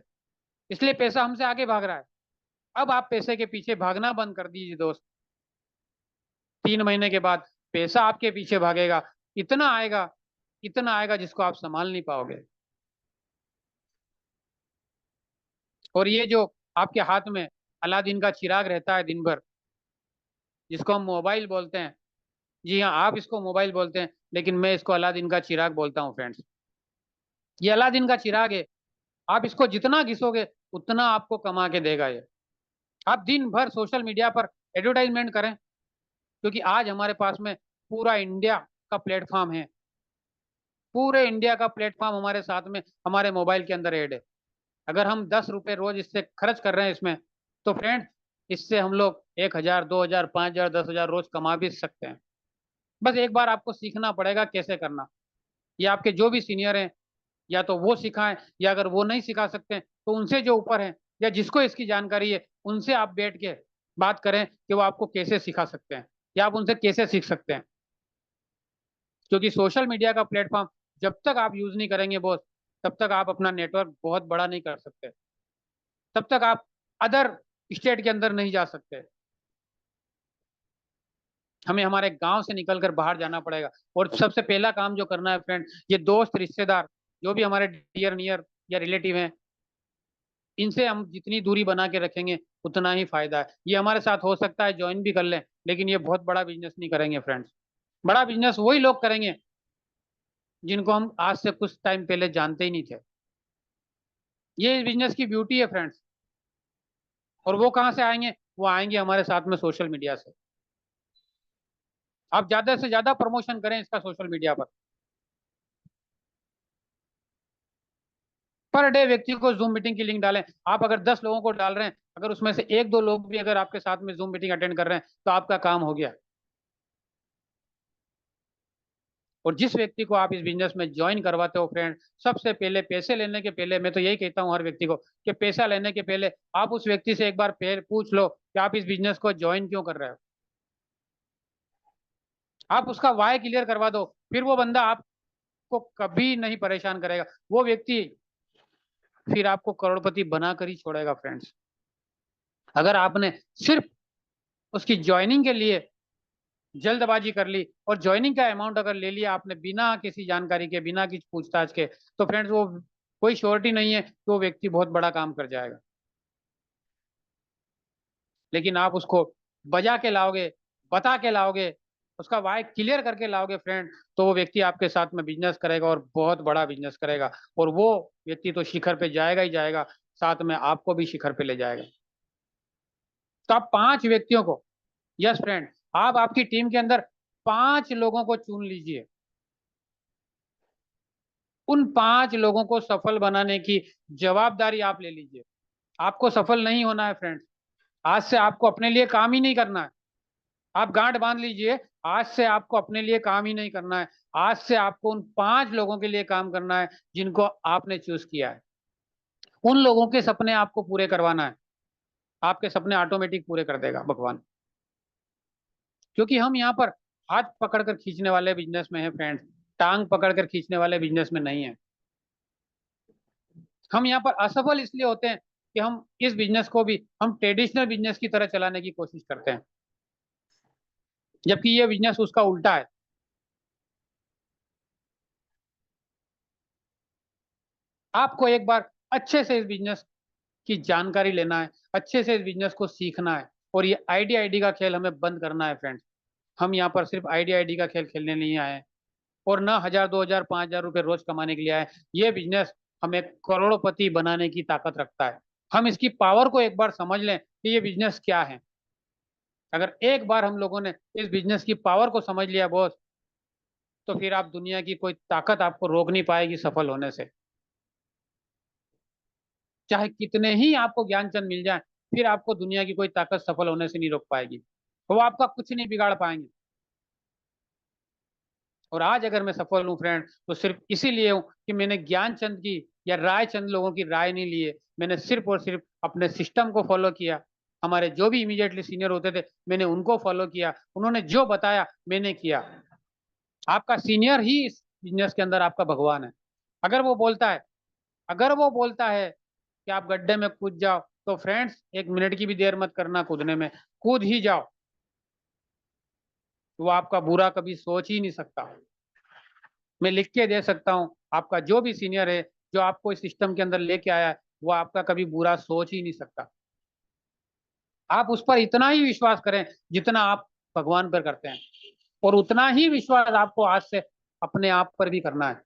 D: इसलिए पैसा हमसे आगे भाग रहा है। अब आप पैसे के पीछे भागना बंद कर दीजिए दोस्त। 3 महीने के बाद पैसा आपके पीछे भागेगा, इतना आएगा, इतना आएगा जिसको आप संभाल नहीं पाओगे। और ये जो आपके हाथ में अलादीन का चिराग रहता है दिन भर, जिसको हम मोबाइल बोलते हैं, जी हाँ, आप इसको मोबाइल बोलते हैं, लेकिन मैं इसको अलादीन का चिराग बोलता हूँ फ्रेंड्स। ये अलादीन का चिराग है, आप इसको जितना घिसोगे उतना आपको कमा के देगा ये। आप दिन भर सोशल मीडिया पर एडवर्टाइजमेंट करें, क्योंकि आज हमारे पास में पूरा इंडिया का प्लेटफॉर्म है, पूरे इंडिया का प्लेटफॉर्म हमारे साथ में हमारे मोबाइल के अंदर ऐड है। अगर हम 10 रुपए रोज इससे खर्च कर रहे हैं इसमें, तो फ्रेंड इससे हम लोग 1,000 2,000 5,000 10,000 रोज कमा भी सकते हैं। बस एक बार आपको सीखना पड़ेगा कैसे करना। ये आपके जो भी सीनियर हैं, या तो वो सिखाएं, या अगर वो नहीं सिखा सकते तो उनसे जो ऊपर है या जिसको इसकी जानकारी है उनसे आप बैठ के बात करें कि वो आपको कैसे सिखा सकते हैं, या आप उनसे कैसे सीख सकते हैं। क्योंकि सोशल मीडिया का प्लेटफॉर्म जब तक आप यूज नहीं करेंगे बॉस, तब तक आप अपना नेटवर्क बहुत बड़ा नहीं कर सकते, तब तक आप अदर स्टेट के अंदर नहीं जा सकते। हमें हमारे गांव से निकलकर बाहर जाना पड़ेगा। और सबसे पहला काम जो करना है फ्रेंड, ये दोस्त रिश्तेदार जो भी हमारे डियर नियर या रिलेटिव हैं, इनसे हम जितनी दूरी बना के रखेंगे उतना ही फायदा है। ये हमारे साथ हो सकता है ज्वाइन भी कर लें, लेकिन ये बहुत बड़ा बिजनेस नहीं करेंगे फ्रेंड्स। बड़ा बिजनेस वही लोग करेंगे जिनको हम आज से कुछ टाइम पहले जानते ही नहीं थे। ये इस बिजनेस की ब्यूटी है फ्रेंड्स। और वो कहाँ से आएंगे? वो आएंगे हमारे साथ में सोशल मीडिया से। आप ज्यादा से ज्यादा प्रमोशन करें इसका सोशल मीडिया पर डे व्यक्ति को जूम मीटिंग की लिंक डालें। आप अगर 10 लोगों को डाल रहे हैं, अगर उसमें से 1-2 लोग भी अगर आपके साथ में जूम मीटिंग अटेंड कर रहे हैं तो आपका काम हो गया। और जिस व्यक्ति को आप इस बिजनेस में ज्वाइन करवाते हो फ्रेंड, सबसे पहले पैसे लेने के पहले मैं तो यही कहता हूँ हर व्यक्ति को कि पैसा लेने के पहले आप उस व्यक्ति से एक बार पूछ लो कि आप इस बिजनेस को ज्वाइन क्यों कर रहे हो। आप उसका वाई क्लियर करवा दो, फिर वो बंदा आपको कभी नहीं परेशान करेगा। वो व्यक्ति फिर आपको करोड़पति बनाकर ही छोड़ेगा फ्रेंड्स। अगर आपने सिर्फ उसकी ज्वाइनिंग के लिए जल्दबाजी कर ली और ज्वाइनिंग का अमाउंट अगर ले लिया आपने बिना किसी जानकारी के, बिना किसी पूछताछ के, तो फ्रेंड्स वो कोई श्योरिटी नहीं है कि वो व्यक्ति बहुत बड़ा काम कर जाएगा। लेकिन आप उसको बजा के लाओगे, बता के लाओगे, उसका वाई क्लियर करके लाओगे फ्रेंड, तो वो व्यक्ति आपके साथ में बिजनेस करेगा और बहुत बड़ा बिजनेस करेगा। और वो व्यक्ति तो शिखर पे जाएगा ही जाएगा, साथ में आपको भी शिखर पे ले जाएगा। तो आप 5 व्यक्तियों को, यस फ्रेंड, आप आपकी टीम के अंदर 5 लोगों को चुन लीजिए। उन 5 लोगों को सफल बनाने की जवाबदारी आप ले लीजिए। आपको सफल नहीं होना है फ्रेंड्स। आज से आपको अपने लिए काम ही नहीं करना है। आप गांठ बांध लीजिए, आज से आपको अपने लिए काम ही नहीं करना है। आज से आपको उन 5 लोगों के लिए काम करना है जिनको आपने चूज किया है। उन लोगों के सपने आपको पूरे करवाना है। आपके सपने ऑटोमेटिक पूरे कर देगा भगवान। क्योंकि हम यहाँ पर हाथ पकड़कर खींचने वाले बिजनेस में है फ्रेंड्स, टांग पकड़कर खींचने वाले बिजनेस में नहीं है। हम यहाँ पर असफल इसलिए होते हैं कि हम इस बिजनेस को भी हम ट्रेडिशनल बिजनेस की तरह चलाने की कोशिश करते हैं, जबकि ये बिजनेस उसका उल्टा है। आपको एक बार अच्छे से इस बिजनेस की जानकारी लेना है, अच्छे से इस बिजनेस को सीखना है, और ये आईडी का खेल हमें बंद करना है फ्रेंड्स। हम यहाँ पर सिर्फ आईडी का खेल खेलने नहीं आए हैं, और ना 1000, 2000, 5000 रुपए रोज कमाने के लिए आए। ये बिजनेस हमें करोड़पति बनाने की ताकत रखता है। हम इसकी पावर को एक बार समझ लें कि ये बिजनेस क्या है। अगर एक बार हम लोगों ने इस बिजनेस की पावर को समझ लिया बॉस, तो फिर आप दुनिया की कोई ताकत आपको रोक नहीं पाएगी सफल होने से। चाहे कितने ही आपको ज्ञानचंद मिल जाए, फिर आपको दुनिया की कोई ताकत सफल होने से नहीं रोक पाएगी। वो आपका कुछ नहीं बिगाड़ पाएंगे। और आज अगर मैं सफल हूँ फ्रेंड, तो सिर्फ इसीलिए हूँ कि मैंने ज्ञानचंद की या रायचंद लोगों की राय नहीं ली है। मैंने सिर्फ और सिर्फ अपने सिस्टम को फॉलो किया। हमारे जो भी इमीडिएटली सीनियर होते थे, मैंने उनको फॉलो किया। उन्होंने जो बताया मैंने किया। आपका सीनियर ही इस बिजनेस के अंदर आपका भगवान है। अगर वो बोलता है अगर वो बोलता है कि आप गड्ढे में कूद जाओ, तो फ्रेंड्स 1 मिनट की भी देर मत करना, कूदने में कूद ही जाओ। वो आपका बुरा कभी सोच ही नहीं सकता। मैं लिख के दे सकता हूँ, आपका जो भी सीनियर है, जो आपको इस सिस्टम के अंदर लेके आया है, वो आपका कभी बुरा सोच ही नहीं सकता। आप उस पर इतना ही विश्वास करें जितना आप भगवान पर करते हैं, और उतना ही विश्वास आपको आज से अपने आप पर भी करना है।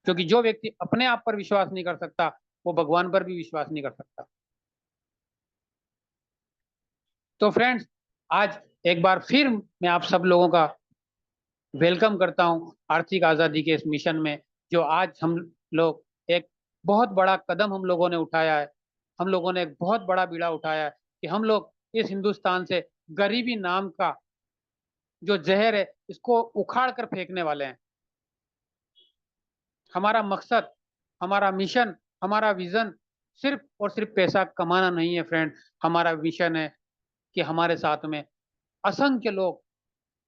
D: क्योंकि जो व्यक्ति अपने आप पर विश्वास नहीं कर सकता, वो भगवान पर भी विश्वास नहीं कर सकता। तो फ्रेंड्स, आज एक बार फिर मैं आप सब लोगों का वेलकम करता हूं आर्थिक आज़ादी के इस मिशन में, जो आज हम लोग एक बहुत बड़ा कदम हम लोगों ने उठाया है। हम लोगों ने एक बहुत बड़ा बीड़ा उठाया है कि हम लोग इस हिंदुस्तान से गरीबी नाम का जो जहर है, इसको उखाड़ कर फेंकने वाले हैं। हमारा मकसद, हमारा मिशन, हमारा विजन सिर्फ और सिर्फ पैसा कमाना नहीं है फ्रेंड। हमारा विजन है कि हमारे साथ में असंख्य लोग,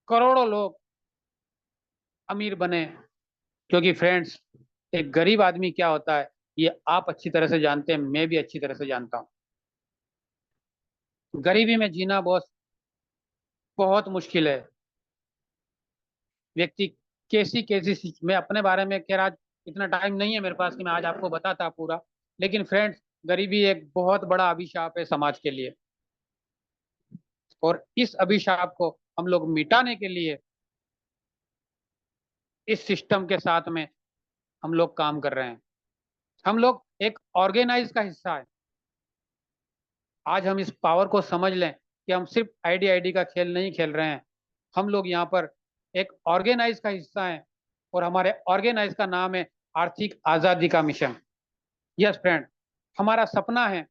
D: करोड़ों लोग अमीर बने। क्योंकि फ्रेंड्स, एक गरीब आदमी क्या होता है, ये आप अच्छी तरह से जानते हैं, मैं भी अच्छी तरह से जानता हूँ। गरीबी में जीना बॉस बहुत मुश्किल है। व्यक्ति कैसी कैसी मैं अपने बारे में कह रहा, इतना टाइम नहीं है मेरे पास कि मैं आज आपको बताता पूरा। लेकिन फ्रेंड्स, गरीबी एक बहुत बड़ा अभिशाप है समाज के लिए, और इस अभिशाप को हम लोग मिटाने के लिए इस सिस्टम के साथ में हम लोग काम कर रहे हैं। हम लोग एक ऑर्गेनाइज का हिस्सा है। आज हम इस पावर को समझ लें कि हम सिर्फ आईडी आईडी का खेल नहीं खेल रहे हैं, हम लोग यहाँ पर एक ऑर्गेनाइज का हिस्सा हैं, और हमारे ऑर्गेनाइज का नाम है आर्थिक आजादी का मिशन। यस फ्रेंड, हमारा सपना है,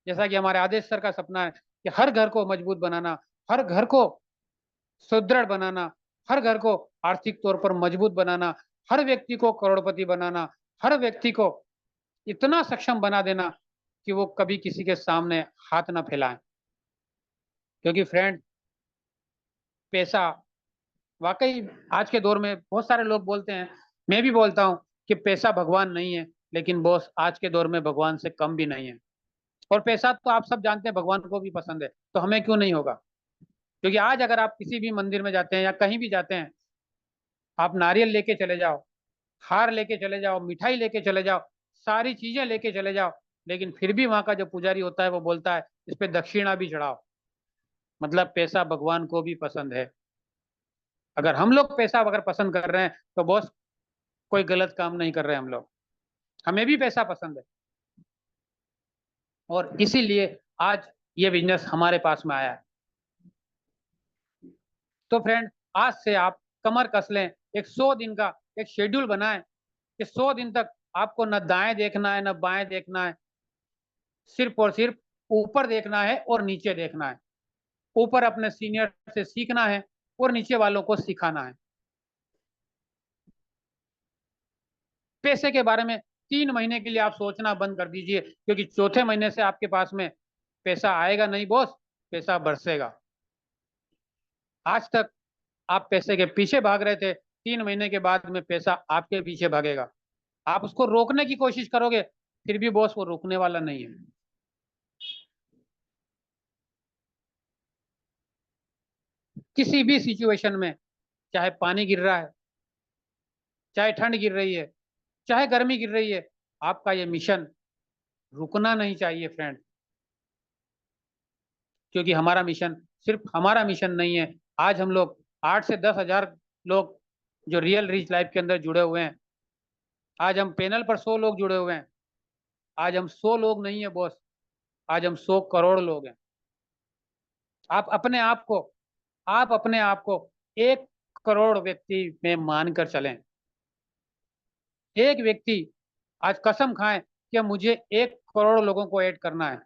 D: जैसा कि हमारे आदेश सर का सपना है कि हर घर को मजबूत बनाना, हर घर को सुदृढ़ बनाना, हर घर को आर्थिक तौर पर मजबूत बनाना, हर व्यक्ति को करोड़पति बनाना, हर व्यक्ति को इतना सक्षम बना देना कि वो कभी किसी के सामने हाथ ना फैलाएं। क्योंकि फ्रेंड, पैसा वाकई आज के दौर में बहुत सारे लोग बोलते हैं, मैं भी बोलता हूं कि पैसा भगवान नहीं है, लेकिन बॉस आज के दौर में भगवान से कम भी नहीं है। और पैसा तो आप सब जानते हैं भगवान को भी पसंद है, तो हमें क्यों नहीं होगा। क्योंकि आज अगर आप किसी भी मंदिर में जाते हैं या कहीं भी जाते हैं, आप नारियल लेके चले जाओ, हार लेके चले जाओ, मिठाई लेके चले जाओ, सारी चीजें लेके चले जाओ, लेकिन फिर भी वहां का जो पुजारी होता है वो बोलता है इस पे दक्षिणा भी चढ़ाओ। मतलब पैसा भगवान को भी पसंद है। अगर हम लोग पैसा अगर पसंद कर रहे हैं तो बॉस कोई गलत काम नहीं कर रहे हैं हम लोग, हमें भी पैसा पसंद है। और इसीलिए आज ये बिजनेस हमारे पास में आया है। तो फ्रेंड, आज से आप कमर कस लें, एक 100 दिन का एक शेड्यूल बनाएं कि 100 दिन तक आपको न दाएं देखना है न बाएं देखना है, सिर्फ और सिर्फ ऊपर देखना है और नीचे देखना है। ऊपर अपने सीनियर से सीखना है और नीचे वालों को सिखाना है। पैसे के बारे में 3 महीने के लिए आप सोचना बंद कर दीजिए, क्योंकि चौथे महीने से आपके पास में पैसा आएगा नहीं बॉस, पैसा बरसेगा। आज तक आप पैसे के पीछे भाग रहे थे, 3 महीने के बाद में पैसा आपके पीछे भागेगा। आप उसको रोकने की कोशिश करोगे, फिर भी बॉस वो रोकने वाला नहीं है। किसी भी सिचुएशन में, चाहे पानी गिर रहा है, चाहे ठंड गिर रही है, चाहे गर्मी गिर रही है, आपका ये मिशन रुकना नहीं चाहिए फ्रेंड। क्योंकि हमारा मिशन सिर्फ हमारा मिशन नहीं है। आज हम लोग 8 से 10 हजार लोग जो रियल रिच लाइफ के अंदर जुड़े हुए हैं। आज हम पैनल पर 100 लोग जुड़े हुए हैं। आज हम 100 लोग नहीं है बॉस, आज हम 100 करोड़ लोग हैं। आप अपने आप को आप अपने आप को 1 करोड़ व्यक्ति में मानकर चलें। एक व्यक्ति आज कसम खाए कि मुझे 1 करोड़ लोगों को ऐड करना है,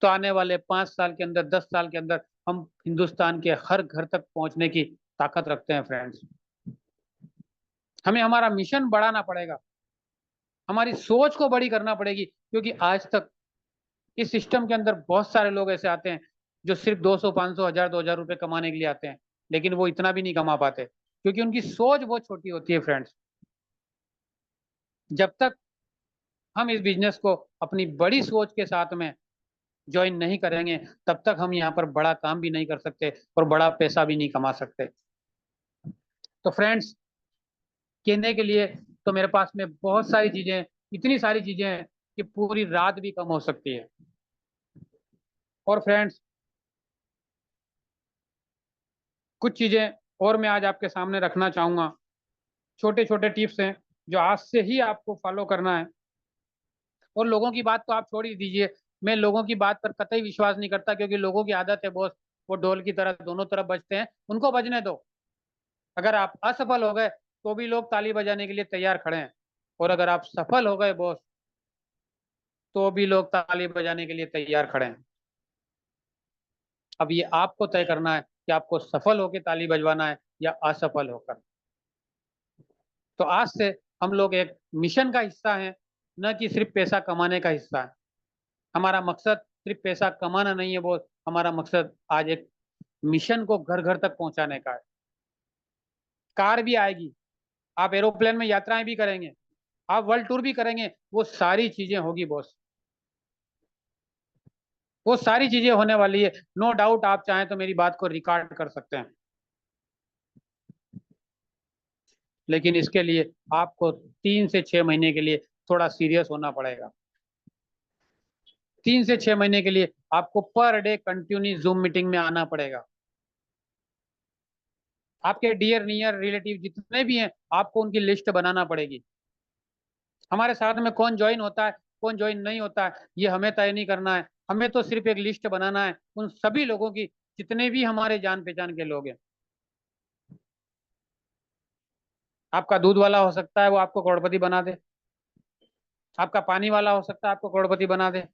D: तो आने वाले 5 साल के अंदर, 10 साल के अंदर हम हिंदुस्तान के हर घर तक पहुंचने की ताकत रखते हैं फ्रेंड्स। हमें हमारा मिशन बढ़ाना पड़ेगा, हमारी सोच को बड़ी करना पड़ेगी। क्योंकि आज तक इस सिस्टम के अंदर बहुत सारे लोग ऐसे आते हैं जो सिर्फ 200, 500, 1000, 2000 रुपए कमाने के लिए आते हैं, लेकिन वो इतना भी नहीं कमा पाते क्योंकि उनकी सोच बहुत छोटी होती है फ्रेंड्स। जब तक हम इस बिजनेस को अपनी बड़ी सोच के साथ में ज्वाइन नहीं करेंगे, तब तक हम यहाँ पर बड़ा काम भी नहीं कर सकते और बड़ा पैसा भी नहीं कमा सकते। तो फ्रेंड्स, कहने के लिए तो मेरे पास में बहुत सारी चीजें, इतनी सारी चीजें हैं कि पूरी रात भी कम हो सकती है। और फ्रेंड्स, कुछ चीजें और मैं आज आपके सामने रखना चाहूंगा। छोटे छोटे टिप्स हैं जो आज से ही आपको फॉलो करना है। और लोगों की बात तो आप छोड़ ही दीजिए, मैं लोगों की बात पर कतई विश्वास नहीं करता, क्योंकि लोगों की आदत है बॉस, वो ढोल की तरह दोनों तरफ बजते हैं, उनको बजने दो। अगर आप असफल हो गए तो भी लोग ताली बजाने के लिए तैयार खड़े हैं, और अगर आप सफल हो गए बॉस, तो भी लोग ताली बजाने के लिए तैयार खड़े हैं। अब ये आपको तय करना है कि आपको सफल होकर ताली बजवाना है या असफल होकर। तो आज से हम लोग एक मिशन का हिस्सा हैं, न कि सिर्फ पैसा कमाने का हिस्सा है। हमारा मकसद सिर्फ पैसा कमाना नहीं है बॉस, हमारा मकसद आज एक मिशन को घर घर तक पहुंचाने का है। कार भी आएगी, आप एरोप्लेन में यात्राएं भी करेंगे, आप वर्ल्ड टूर भी करेंगे, वो सारी चीजें होगी बॉस, वो सारी चीजें होने वाली है। नो डाउट, आप चाहें तो मेरी बात को रिकॉर्ड कर सकते हैं। लेकिन इसके लिए आपको 3 से 6 महीने के लिए थोड़ा सीरियस होना पड़ेगा। 3 से 6 महीने के लिए आपको per day continue zoom meeting में आना पड़ेगा। आपके डियर नियर रिलेटिव जितने भी हैं, आपको उनकी लिस्ट बनाना पड़ेगी। हमारे साथ में कौन ज्वाइन होता है, कौन ज्वाइन नहीं होता है, ये हमें तय नहीं करना है। हमें तो सिर्फ एक लिस्ट बनाना है उन सभी लोगों की, जितने भी हमारे जान पहचान के लोग हैं। आपका दूध वाला हो सकता है वो आपको करोड़पति बना दे, आपका पानी वाला हो सकता है आपको करोड़पति बना दे,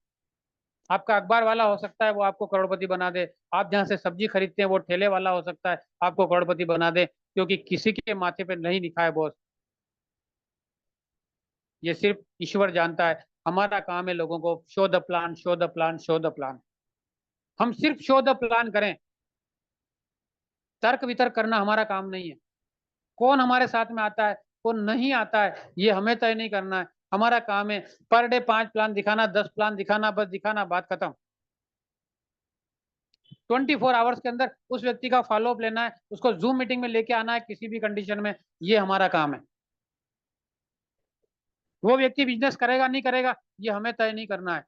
D: आपका अखबार वाला हो सकता है वो आपको करोड़पति बना दे, आप जहाँ से सब्जी खरीदते हैं वो ठेले वाला हो सकता है आपको करोड़पति बना दे, क्योंकि किसी के माथे पे नहीं लिखा है बॉस। ये सिर्फ ईश्वर जानता है। हमारा काम है लोगों को show the plan, show the plan, show the plan. हम सिर्फ शो द प्लान करें, तर्क वितर्क करना हमारा काम नहीं है। कौन हमारे साथ में आता है, कौन नहीं आता है, ये हमें तय नहीं करना है। हमारा काम है पर डे 5 प्लान दिखाना, 10 प्लान दिखाना, बस दिखाना, बात खत्म। 24 आवर्स के अंदर उस व्यक्ति का फॉलोअप लेना है, उसको जूम मीटिंग में लेके आना है किसी भी कंडीशन में, ये हमारा काम है। वो व्यक्ति बिजनेस करेगा नहीं करेगा ये हमें तय नहीं करना है,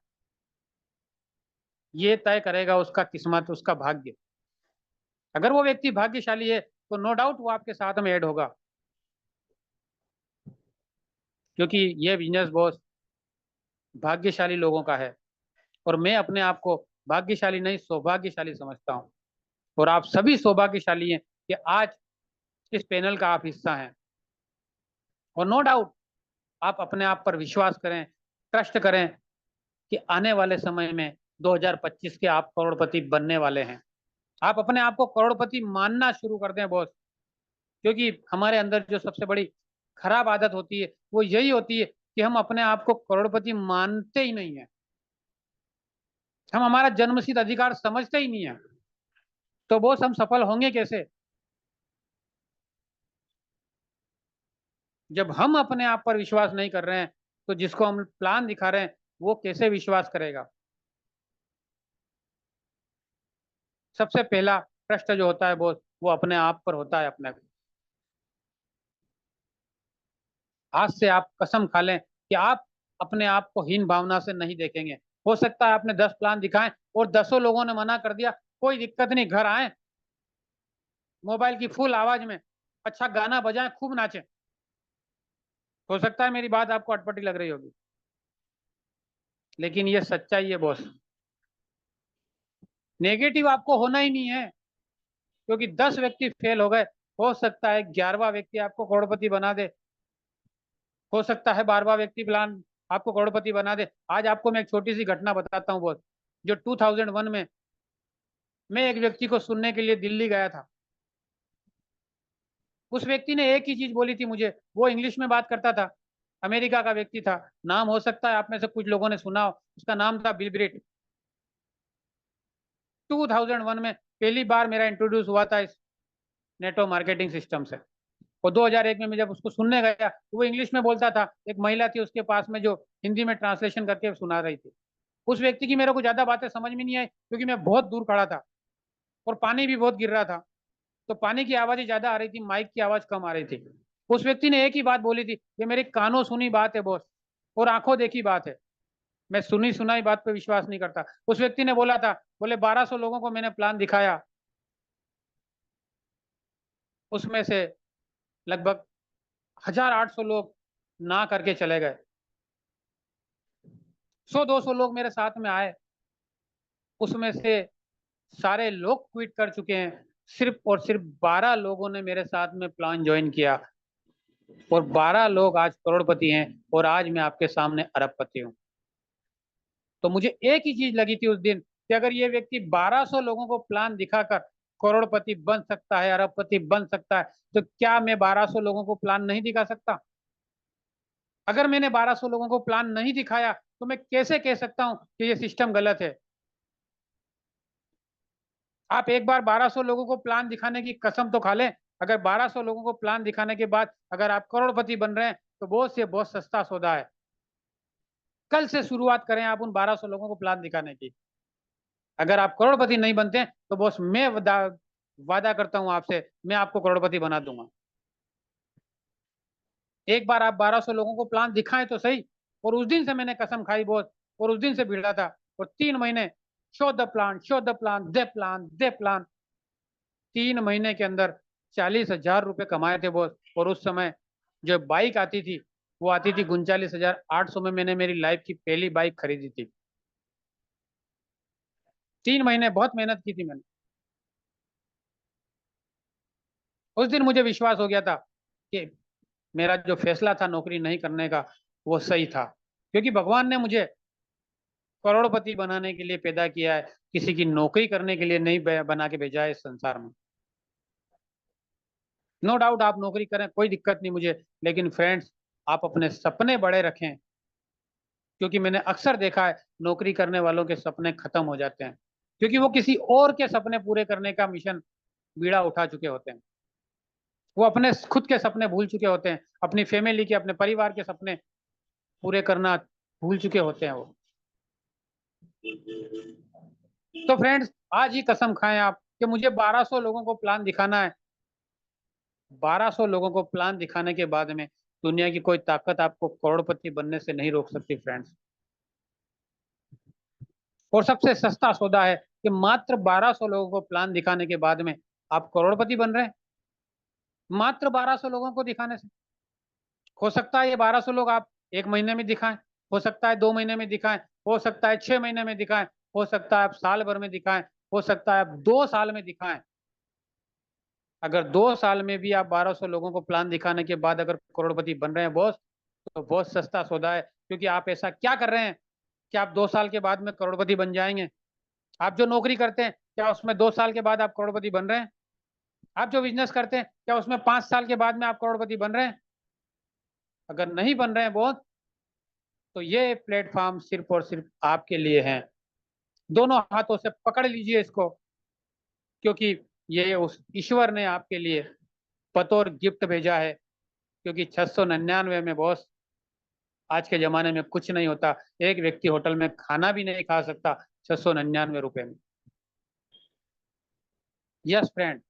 D: ये तय करेगा उसका किस्मत, उसका भाग्य। अगर वो व्यक्ति भाग्यशाली है तो नो डाउट वो आपके साथ में ऐड होगा, क्योंकि ये बिजनेस बॉस भाग्यशाली लोगों का है। और मैं अपने आप को भाग्यशाली नहीं सौभाग्यशाली समझता हूँ, और आप सभी सौभाग्यशाली हैं कि आज इस पैनल का आप हिस्सा हैं। और नो डाउट आप अपने आप पर विश्वास करें, ट्रस्ट करें कि आने वाले समय में 2025 के आप करोड़पति बनने वाले हैं। आप अपने आप को करोड़पति मानना शुरू कर दें बॉस, क्योंकि हमारे अंदर जो सबसे बड़ी खराब आदत होती है वो यही होती है कि हम अपने आप को करोड़पति मानते ही नहीं है, हम हमारा जन्मसिद्ध अधिकार समझते ही नहीं है। तो बॉस हम सफल होंगे कैसे जब हम अपने आप पर विश्वास नहीं कर रहे हैं? तो जिसको हम प्लान दिखा रहे हैं वो कैसे विश्वास करेगा? सबसे पहला प्रश्न जो होता है बॉस वो अपने आप पर होता है। अपने आज से आप कसम खा लें कि आप अपने आप को हीन भावना से नहीं देखेंगे। हो सकता है आपने 10 प्लान दिखाए और 10 लोगों ने मना कर दिया, कोई दिक्कत नहीं, घर आए, मोबाइल की फुल आवाज में अच्छा गाना बजाएं, खूब नाचें। हो सकता है मेरी बात आपको अटपटी लग रही होगी, लेकिन ये सच्चाई है बॉस। नेगेटिव आपको होना ही नहीं है, क्योंकि 10 व्यक्ति फेल हो गए, हो सकता है 11वां व्यक्ति आपको करोड़पति बना दे, हो सकता है 12वां व्यक्ति प्लान आपको करोड़पति बना दे। आज आपको मैं एक छोटी सी घटना बताता हूँ बॉस। जो 2001 में मैं एक व्यक्ति को सुनने के लिए दिल्ली गया था। उस व्यक्ति ने एक ही चीज बोली थी मुझे, वो इंग्लिश में बात करता था, अमेरिका का व्यक्ति था। नाम हो सकता है आप में से कुछ लोगों ने सुना हो, उसका नाम था बिल ग्रेट। 2001 में पहली बार मेरा इंट्रोड्यूस हुआ था इस नेटवर्क मार्केटिंग सिस्टम से। और 2001 में मैं जब उसको सुनने गया तो वो इंग्लिश में बोलता था, एक महिला थी उसके पास में जो हिंदी में ट्रांसलेशन करके सुना रही थी। उस व्यक्ति की मेरे को ज्यादा बातें समझ में नहीं आई, क्योंकि मैं बहुत दूर खड़ा था और पानी भी बहुत गिर रहा था, तो पानी की आवाज ज्यादा आ रही थी, माइक की आवाज कम आ रही थी। उस व्यक्ति ने एक ही बात बोली थी, ये मेरी कानों सुनी बात है बॉस, और आंखों देखी बात है, मैं सुनी सुनाई बात पे विश्वास नहीं करता। उस व्यक्ति ने बोला था, बोले 1200 लोगों को मैंने प्लान दिखाया, उसमें से लगभग 1800 लोग ना करके चले गए, 100-200 लोग मेरे साथ में आए, उसमें से सारे लोग क्विट कर चुके हैं। सिर्फ और सिर्फ 12 लोगों ने मेरे साथ में प्लान ज्वाइन किया, और 12 लोग आज करोड़पति हैं, और आज मैं आपके सामने अरबपति हूँ। तो मुझे एक ही चीज लगी थी उस दिन कि अगर ये व्यक्ति 1200 लोगों को प्लान दिखाकर करोड़पति बन सकता है, अरबपति बन सकता है, तो क्या मैं 1200 लोगों को प्लान नहीं दिखा सकता? अगर मैंने 1200 लोगों को प्लान नहीं दिखाया तो मैं कैसे कह सकता हूं कि ये सिस्टम गलत है? आप एक बार 1200 लोगों को प्लान दिखाने की कसम तो खा लें। अगर 1200 लोगों को प्लान दिखाने के बाद अगर आप करोड़पति बन रहे हैं तो बहुत सस्ता सौदा है। कल से शुरुआत करें आप उन 1200 लोगों को प्लान दिखाने की। अगर आप करोड़पति नहीं बनते तो बॉस मैं वादा करता हूं आपसे, मैं आपको करोड़पति बना दूंगा। एक बार आप 1200 लोगों को प्लान दिखाएं तो सही। और उस दिन से मैंने कसम खाई बहुत, और उस दिन से भिड़ा था। और 3 महीने show the plan, show the plan, they plan, they plan. 3 महीने के अंदर 40,000 रुपए कमाए थे बॉस। और उस समय जो बाइक आती थी वो आती थी 39,800 में। मैंने मेरी लाइफ की पहली बाइक खरीदी थी। 3 महीने बहुत मेहनत की थी मैंने। उस दिन मुझे विश्वास हो गया था कि मेरा जो फैसला था नौकरी नहीं करने का वो सही था, क्योंकि भगवान ने मुझे करोड़पति बनाने के लिए पैदा किया है, किसी की नौकरी करने के लिए नहीं बना के भेजा है इस संसार में। नो डाउट आप नौकरी करें, कोई दिक्कत नहीं मुझे, लेकिन फ्रेंड्स आप अपने सपने बड़े रखें। क्योंकि मैंने अक्सर देखा है नौकरी करने वालों के सपने खत्म हो जाते हैं, क्योंकि वो किसी और के सपने पूरे करने का मिशन बीड़ा उठा चुके होते हैं। वो अपने खुद के सपने भूल चुके होते हैं, अपनी फैमिली के, अपने परिवार के सपने पूरे करना भूल चुके होते हैं वो। तो फ्रेंड्स आज ही कसम खाएं आप कि मुझे 1200 लोगों को प्लान दिखाना है। 1200 लोगों को प्लान दिखाने के बाद में दुनिया की कोई ताकत आपको करोड़पति बनने से नहीं रोक सकती फ्रेंड्स। और सबसे सस्ता सौदा है कि मात्र 1200 लोगों को प्लान दिखाने के बाद में आप करोड़पति बन रहे हैं। मात्र 1200 लोगों को दिखाने से हो सकता है ये 1200 लोग आप 1 महीने में दिखाएं, हो सकता है 2 महीने में दिखाएं, हो सकता है 6 महीने में दिखाएं, हो सकता है आप साल भर में दिखाएं, हो सकता है आप 2 साल में दिखाएं। अगर 2 साल में भी आप 1200 लोगों को प्लान दिखाने के बाद अगर करोड़पति बन रहे हैं बॉस, तो बहुत सस्ता सौदा है। क्योंकि आप ऐसा क्या कर रहे हैं कि आप 2 साल के बाद में करोड़पति बन जाएंगे? आप जो नौकरी करते हैं क्या उसमें 2 साल के बाद आप करोड़पति बन रहे हैं? आप जो बिजनेस करते हैं क्या उसमें 5 साल के बाद में आप करोड़पति बन रहे हैं? अगर नहीं बन रहे हैं बॉस, तो ये प्लेटफॉर्म सिर्फ और सिर्फ आपके लिए है। दोनों हाथों से पकड़ लीजिए इसको, क्योंकि ये उस ईश्वर ने आपके लिए बतौर गिफ्ट भेजा है। क्योंकि 699 में बॉस आज के जमाने में कुछ नहीं होता। एक व्यक्ति होटल में खाना भी नहीं खा सकता 699 रुपए में। यस फ्रेंड,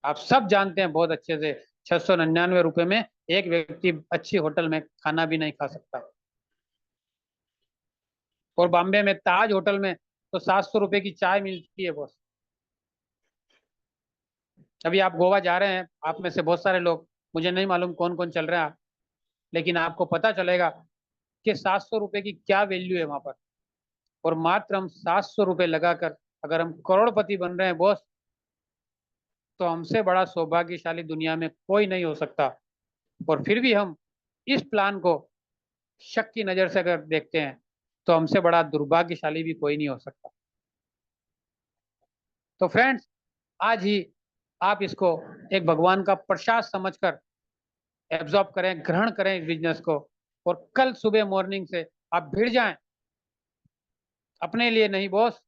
D: आप सब जानते हैं बहुत अच्छे से 699 रुपए में एक व्यक्ति अच्छी होटल में खाना भी नहीं खा सकता। और बॉम्बे में ताज होटल में तो 700 रुपए की चाय मिलती है बॉस। अभी आप गोवा जा रहे हैं, आप में से बहुत सारे लोग, मुझे नहीं मालूम कौन कौन चल रहे हैं आप, लेकिन आपको पता चलेगा कि 700 रुपए की क्या वैल्यू है वहां पर। और मात्र हम 700 रुपए लगाकर अगर हम करोड़पति बन रहे हैं बॉस, तो हमसे बड़ा सौभाग्यशाली दुनिया में कोई नहीं हो सकता। और फिर भी हम इस प्लान को शक की नजर से अगर देखते हैं तो हमसे बड़ा दुर्भाग्यशाली भी कोई नहीं हो सकता। तो फ्रेंड्स आज ही आप इसको एक भगवान का प्रसाद समझकर एब्जॉर्ब करें, ग्रहण करें इस बिजनेस को। और कल सुबह मॉर्निंग से आप भिड़ जाएं, अपने लिए नहीं बॉस,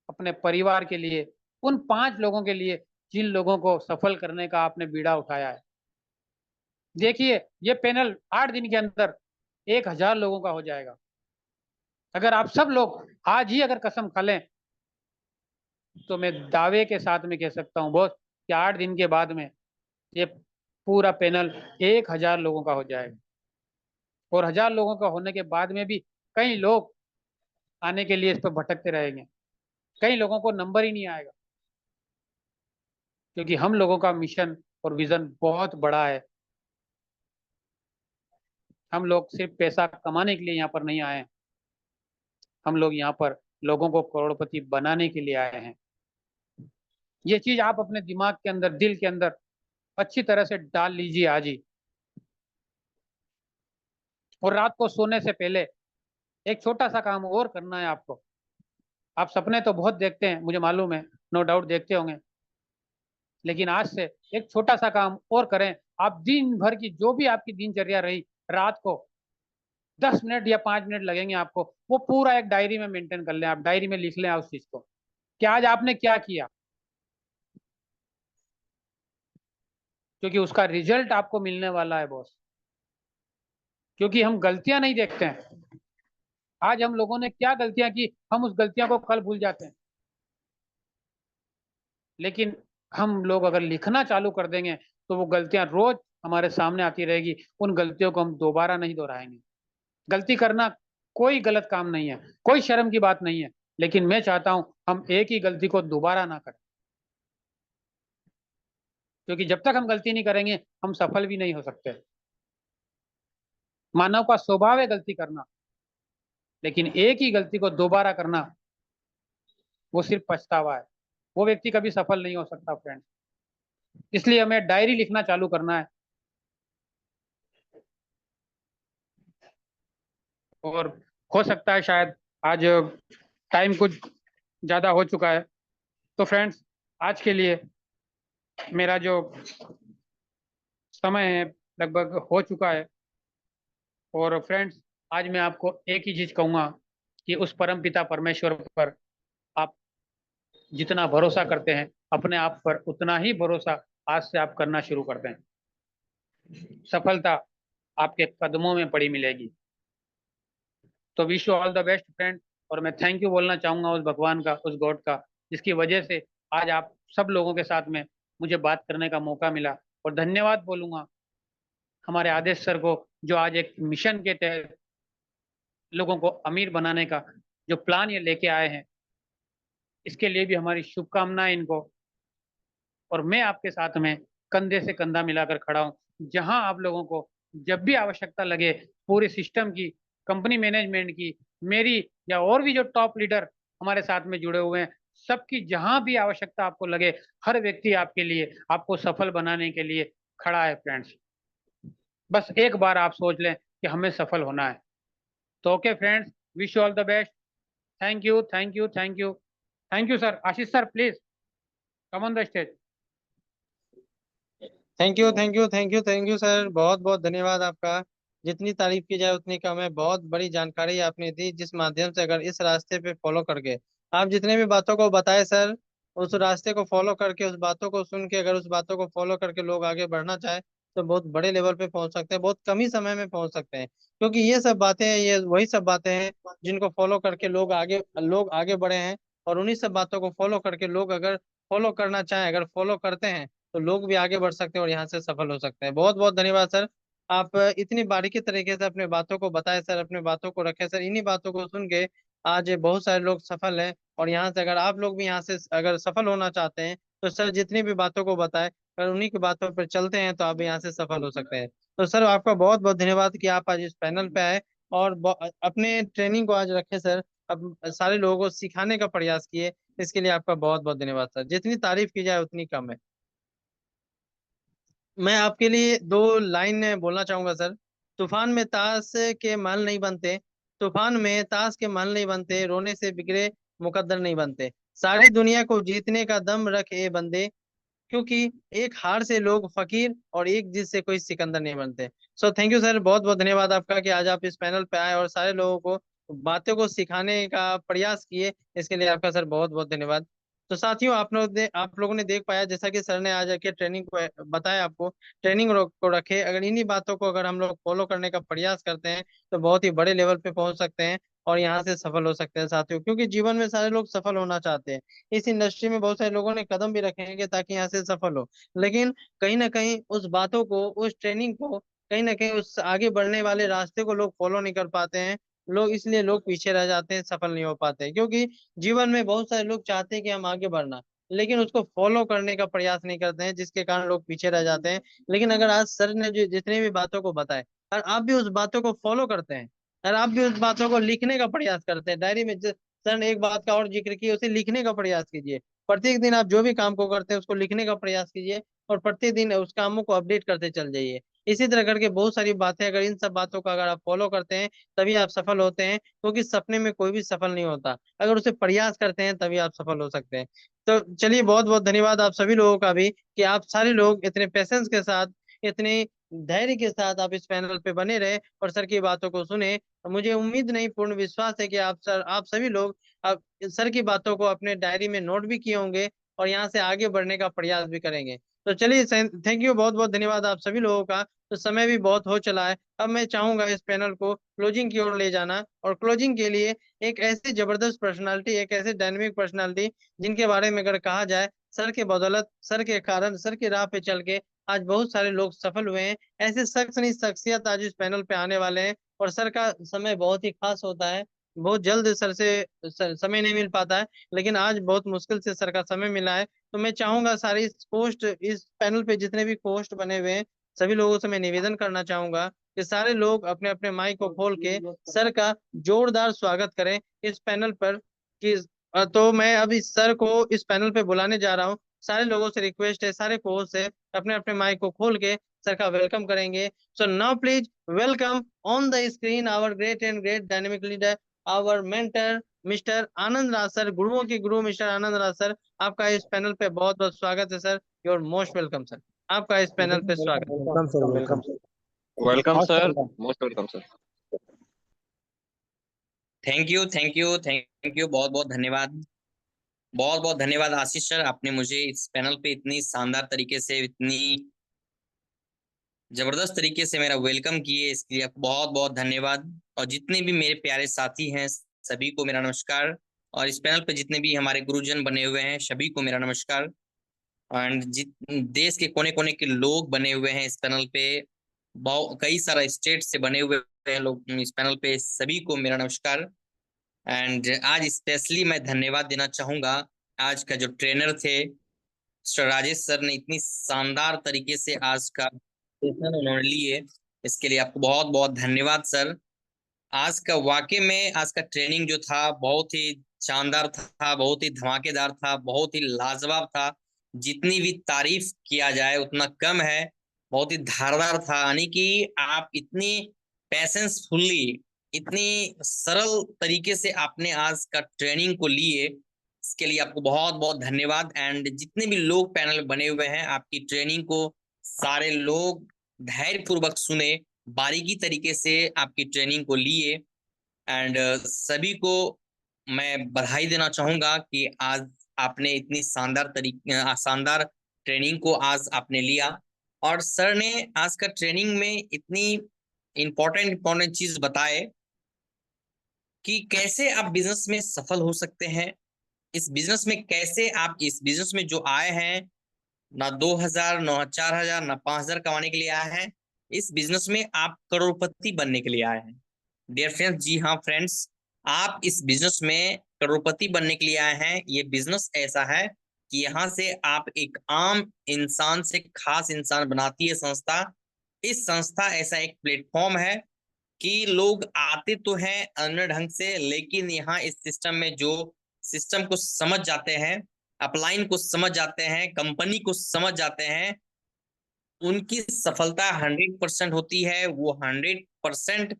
D: अपने परिवार के लिए, उन 5 लोगों के लिए जिन लोगों को सफल करने का आपने बीड़ा उठाया है। देखिए ये पैनल 8 दिन के अंदर 1,000 लोगों का हो जाएगा। अगर आप सब लोग आज ही अगर कसम खा लें तो मैं दावे के साथ में कह सकता हूँ बॉस कि 8 दिन के बाद में ये पूरा पैनल 1,000 लोगों का हो जाएगा। और 1,000 लोगों का होने के बाद में भी कई लोग आने के लिए इस पर भटकते रहेंगे, कई लोगों को नंबर ही नहीं आएगा। क्योंकि हम लोगों का मिशन और विजन बहुत बड़ा है। हम लोग सिर्फ पैसा कमाने के लिए यहाँ पर नहीं आए हैं, हम लोग यहाँ पर लोगों को करोड़पति बनाने के लिए आए हैं। ये चीज आप अपने दिमाग के अंदर, दिल के अंदर अच्छी तरह से डाल लीजिए आज ही। और रात को सोने से पहले एक छोटा सा काम और करना है आपको। आप सपने तो बहुत देखते हैं, मुझे मालूम है, नो डाउट देखते होंगे, लेकिन आज से एक छोटा सा काम और करें। आप दिन भर की जो भी आपकी दिनचर्या रही, रात को 10 मिनट या 5 मिनट लगेंगे आपको, वो पूरा एक डायरी में मेंटेन कर लें। आप डायरी में लिख लें उस चीज को कि आज आपने क्या किया, क्योंकि उसका रिजल्ट आपको मिलने वाला है बॉस। क्योंकि हम गलतियां नहीं देखते हैं, आज हम लोगों ने क्या गलतियां की हम उस गलतियां को कल भूल जाते हैं। लेकिन हम लोग अगर लिखना चालू कर देंगे तो वो गलतियां रोज हमारे सामने आती रहेगी, उन गलतियों को हम दोबारा नहीं दोहराएंगे। गलती करना कोई गलत काम नहीं है, कोई शर्म की बात नहीं है, लेकिन मैं चाहता हूं हम एक ही गलती को दोबारा ना करें, क्योंकि जब तक हम गलती नहीं करेंगे हम सफल भी नहीं हो सकते। मानव का स्वभाव है गलती करना, लेकिन एक ही गलती को दोबारा करना वो सिर्फ पछतावा है, वो व्यक्ति कभी सफल नहीं हो सकता फ्रेंड्स। इसलिए हमें डायरी लिखना चालू करना है। और हो सकता है शायद आज टाइम कुछ ज़्यादा हो चुका है, तो फ्रेंड्स आज के लिए मेरा जो समय है लगभग हो चुका है। और फ्रेंड्स आज मैं आपको एक ही चीज़ कहूँगा कि उस परम पिता परमेश्वर पर आप जितना भरोसा करते हैं, अपने आप पर उतना ही भरोसा आज से आप करना शुरू कर दें। सफलता आपके कदमों में पड़ी मिलेगी। तो wish you all the best friend. और मैं थैंक यू बोलना चाहूंगा उस भगवान का, उस गॉड का, जिसकी वजह से आज आप सब लोगों के साथ में मुझे बात करने का मौका मिला। और धन्यवाद बोलूंगा हमारे आदेश सर को, जो आज एक मिशन के तहत लोगों को अमीर बनाने का जो प्लान ये लेके आए हैं, इसके लिए भी हमारी शुभकामनाएं इनको। और मैं आपके साथ में कंधे से कंधा मिलाकर खड़ा हूँ। जहां आप लोगों को जब भी आवश्यकता लगे, पूरे सिस्टम की, कंपनी मैनेजमेंट की, मेरी या और भी जो टॉप लीडर हमारे साथ में जुड़े हुए हैं, सबकी जहां भी आवश्यकता आपको लगे, हर व्यक्ति आपके लिए, आपको सफल बनाने के लिए खड़ा है फ्रेंड्स। बस एक बार आप सोच लें कि हमें सफल होना है। तो okay friends, wish you all the best. Thank you, thank you, thank you, thank you sir. Ashish sir please come on the stage.
B: Thank you, thank you, thank you, thank you sir, बहुत बहुत धन्यवाद आपका। जितनी तारीफ की जाए उतनी कम है। बहुत बड़ी जानकारी आपने दी, जिस माध्यम से अगर इस रास्ते पे फॉलो करके आप जितने भी बातों को बताए सर, उस रास्ते को फॉलो करके, उस बातों को सुन के, अगर उस बातों को फॉलो करके लोग आगे बढ़ना चाहे तो बहुत बड़े लेवल पे पहुंच सकते हैं, बहुत कम ही समय में पहुंच सकते हैं। क्योंकि ये सब बातें, ये वही सब बातें हैं जिनको फॉलो करके लोग आगे बढ़े हैं। और उन्हीं सब बातों को फॉलो करके लोग अगर फॉलो करना चाहें, अगर फॉलो करते हैं तो लोग भी आगे बढ़ सकते हैं और यहाँ से सफल हो सकते हैं। बहुत बहुत धन्यवाद सर। आप इतनी बारीकी तरीके से अपने बातों को बताए सर, अपने बातों को रखे सर। इन्हीं बातों को सुन के आज बहुत सारे लोग सफल हैं। और यहाँ से अगर आप लोग भी यहाँ से अगर सफल होना चाहते हैं तो सर जितनी भी बातों को बताए, अगर उन्हीं की बातों पर चलते हैं तो आप भी यहाँ से सफल हो सकते हैं। तो सर आपका बहुत बहुत धन्यवाद कि आप आज इस पैनल पे आए और अपने ट्रेनिंग को आज रखे सर। अब सारे लोगों को सिखाने का प्रयास किए, इसके लिए आपका बहुत बहुत धन्यवाद सर। जितनी तारीफ की जाए उतनी कम है। मैं आपके लिए दो लाइन बोलना चाहूंगा सर। तूफान में ताश के महल नहीं बनते, तूफान में ताश के महल नहीं बनते, रोने से बिगड़े मुकद्दर नहीं बनते, सारी दुनिया को जीतने का दम रख ए बंदे, क्योंकि एक हार से लोग फकीर और एक जीत से कोई सिकंदर नहीं बनते। सो थैंक यू सर, बहुत बहुत धन्यवाद आपका कि आज आप इस पैनल पे आए और सारे लोगों को बातों को सिखाने का प्रयास किए। इसके लिए आपका सर बहुत बहुत धन्यवाद। तो साथियों, आप लोगों ने देख पाया, जैसा कि सर ने आज आके ट्रेनिंग को बताया आपको, ट्रेनिंग को रखे, अगर इन्हीं बातों को अगर हम लोग फॉलो करने का प्रयास करते हैं तो बहुत ही बड़े लेवल पे पहुंच सकते हैं और यहाँ से सफल हो सकते हैं साथियों। क्योंकि जीवन में सारे लोग सफल होना चाहते हैं। इस इंडस्ट्री में बहुत सारे लोगों ने कदम भी रखे हैं कि ताकि यहाँ से सफल हो, लेकिन कहीं ना कहीं उस बातों को, उस ट्रेनिंग को, कहीं ना कहीं उस आगे बढ़ने वाले रास्ते को लोग फॉलो नहीं कर पाते हैं। लोग इसलिए लोग पीछे रह जाते हैं, सफल नहीं हो पाते हैं। क्योंकि जीवन में बहुत सारे लोग चाहते हैं कि हम आगे बढ़ना, लेकिन उसको फॉलो करने का प्रयास नहीं करते हैं, जिसके कारण लोग पीछे रह जाते हैं। लेकिन अगर आज सर ने जो जितनी भी बातों को बताए, और आप भी उस बातों को फॉलो करते हैं, और आप भी उस बातों को लिखने का प्रयास करते हैं डायरी में, सर ने एक बात का और जिक्र किया, उसे लिखने का प्रयास कीजिए। प्रत्येक दिन आप जो भी काम को करते हैं उसको लिखने का प्रयास कीजिए और प्रत्येक दिन उस कामों को अपडेट करते चल जाइए। इसी तरह करके बहुत सारी बातें, अगर इन सब बातों का अगर आप फॉलो करते हैं तभी आप सफल होते हैं। क्योंकि सपने में कोई भी सफल नहीं होता, अगर उसे प्रयास करते हैं तभी आप सफल हो सकते हैं। तो चलिए, बहुत बहुत धन्यवाद आप सभी लोगों का भी कि आप सारे लोग इतने पेशेंस के साथ, इतने धैर्य के साथ आप इस पैनल पे बने रहे और सर की बातों को सुने। मुझे उम्मीद नहीं, पूर्ण विश्वास है कि आप सभी लोग अब सर की बातों को अपने डायरी में नोट भी किए होंगे और यहाँ से आगे बढ़ने का प्रयास भी करेंगे। तो चलिए, थैंक यू, बहुत बहुत धन्यवाद आप सभी लोगों का। तो समय भी बहुत हो चला है, अब मैं चाहूंगा इस पैनल को क्लोजिंग की ओर ले जाना। और क्लोजिंग के लिए एक ऐसी जबरदस्त पर्सनालिटी, एक ऐसे डायनेमिक पर्सनालिटी जिनके बारे में अगर कहा जाए, सर के बदौलत, सर के कारण, सर के राह पे चल के आज बहुत सारे लोग सफल हुए हैं। ऐसे शख्स नहीं शख्सियत आज इस पैनल पे आने वाले हैं। और सर का समय बहुत ही खास होता है, बहुत जल्द सर से समय नहीं मिल पाता है, लेकिन आज बहुत मुश्किल से सर का समय मिला है। तो मैं चाहूंगा सारे इस पैनल पे जितने भी पोस्ट बने हुए हैं, सभी लोगों से मैं निवेदन करना चाहूंगा कि सारे लोग अपने अपने माइक को खोल के सर का जोरदार स्वागत करें इस पैनल पर। कि तो मैं अब इस सर को इस पैनल पे बुलाने जा रहा हूँ। सारे लोगों से रिक्वेस्ट है, सारे को से अपने अपने माइक को खोल के सर का वेलकम करेंगे। So now please welcome on the screen our great and great dynamic leader, our mentor mister Anand Raj sir, गुरुओं के गुरु मिस्टर आनंद राज सर। आपका इस पैनल पे बहुत बहुत स्वागत है sir. You are most welcome sir. आपका इस पैनल पे स्वागत।
C: Welcome sir, welcome.
E: Welcome
C: Most
E: sir,
C: welcome.
E: Most welcome sir. Thank you, thank you, thank you, बहुत बहुत धन्यवाद। बहुत बहुत धन्यवाद आशीष सर, आपने मुझे इस पैनल पे इतनी शानदार तरीके से, इतनी जबरदस्त तरीके से मेरा वेलकम किए, इसके लिए आपको बहुत बहुत धन्यवाद। और जितने भी मेरे प्यारे साथी हैं सभी को मेरा नमस्कार। और इस पैनल पे जितने भी हमारे गुरुजन बने हुए हैं सभी को मेरा नमस्कार। एंड देश के कोने कोने के लोग बने हुए हैं इस पैनल पे, बहुत कई सारा स्टेट से बने हुए हैं लोग इस पैनल पे, सभी को मेरा नमस्कार। एंड आज स्पेशली मैं धन्यवाद देना चाहूंगा आज का जो ट्रेनर थे मिस्टर राजेश सर ने, इतनी शानदार तरीके से आज का सेशन उन्होंने लिए, इसके लिए आपको बहुत बहुत धन्यवाद सर। आज का वाकई में आज का ट्रेनिंग जो था बहुत ही शानदार था, बहुत ही धमाकेदार था, बहुत ही लाजवाब था। जितनी भी तारीफ किया जाए उतना कम है। बहुत ही धारदार था, यानी कि आप इतनी पैसेंसफुली, इतनी सरल तरीके से आपने आज का ट्रेनिंग को लिए, इसके लिए आपको बहुत बहुत धन्यवाद। एंड जितने भी लोग पैनल बने हुए हैं आपकी ट्रेनिंग को सारे लोग धैर्य पूर्वक सुने, बारीकी तरीके से आपकी ट्रेनिंग को लिए। एंड सभी को मैं बधाई देना चाहूंगा कि आज आपने इतनी शानदार ट्रेनिंग को आज आपने लिया। और सर ने आज का ट्रेनिंग में इतनी इम्पोर्टेंट चीज बताए कि कैसे आप बिजनेस में सफल हो सकते हैं। इस बिजनेस में कैसे आप इस बिजनेस में जो आए हैं, ना 2000 ना 4000 ना 5000 कमाने के लिए आए हैं, इस बिजनेस में आप करोड़पति बनने के लिए आए हैं। डियर फ्रेंड्स, जी हाँ फ्रेंड्स, आप इस बिजनेस में करोड़पति बनने के लिए आए हैं। ये बिजनेस ऐसा है कि यहाँ से आप एक आम इंसान से खास इंसान बनाती है संस्था। इस संस्था ऐसा एक प्लेटफॉर्म है कि लोग आते तो हैं अन्य ढंग से, लेकिन यहाँ इस सिस्टम में जो सिस्टम को समझ जाते हैं, अपलाइन को समझ जाते हैं, कंपनी को समझ जाते हैं, उनकी सफलता 100% होती है। वो 100%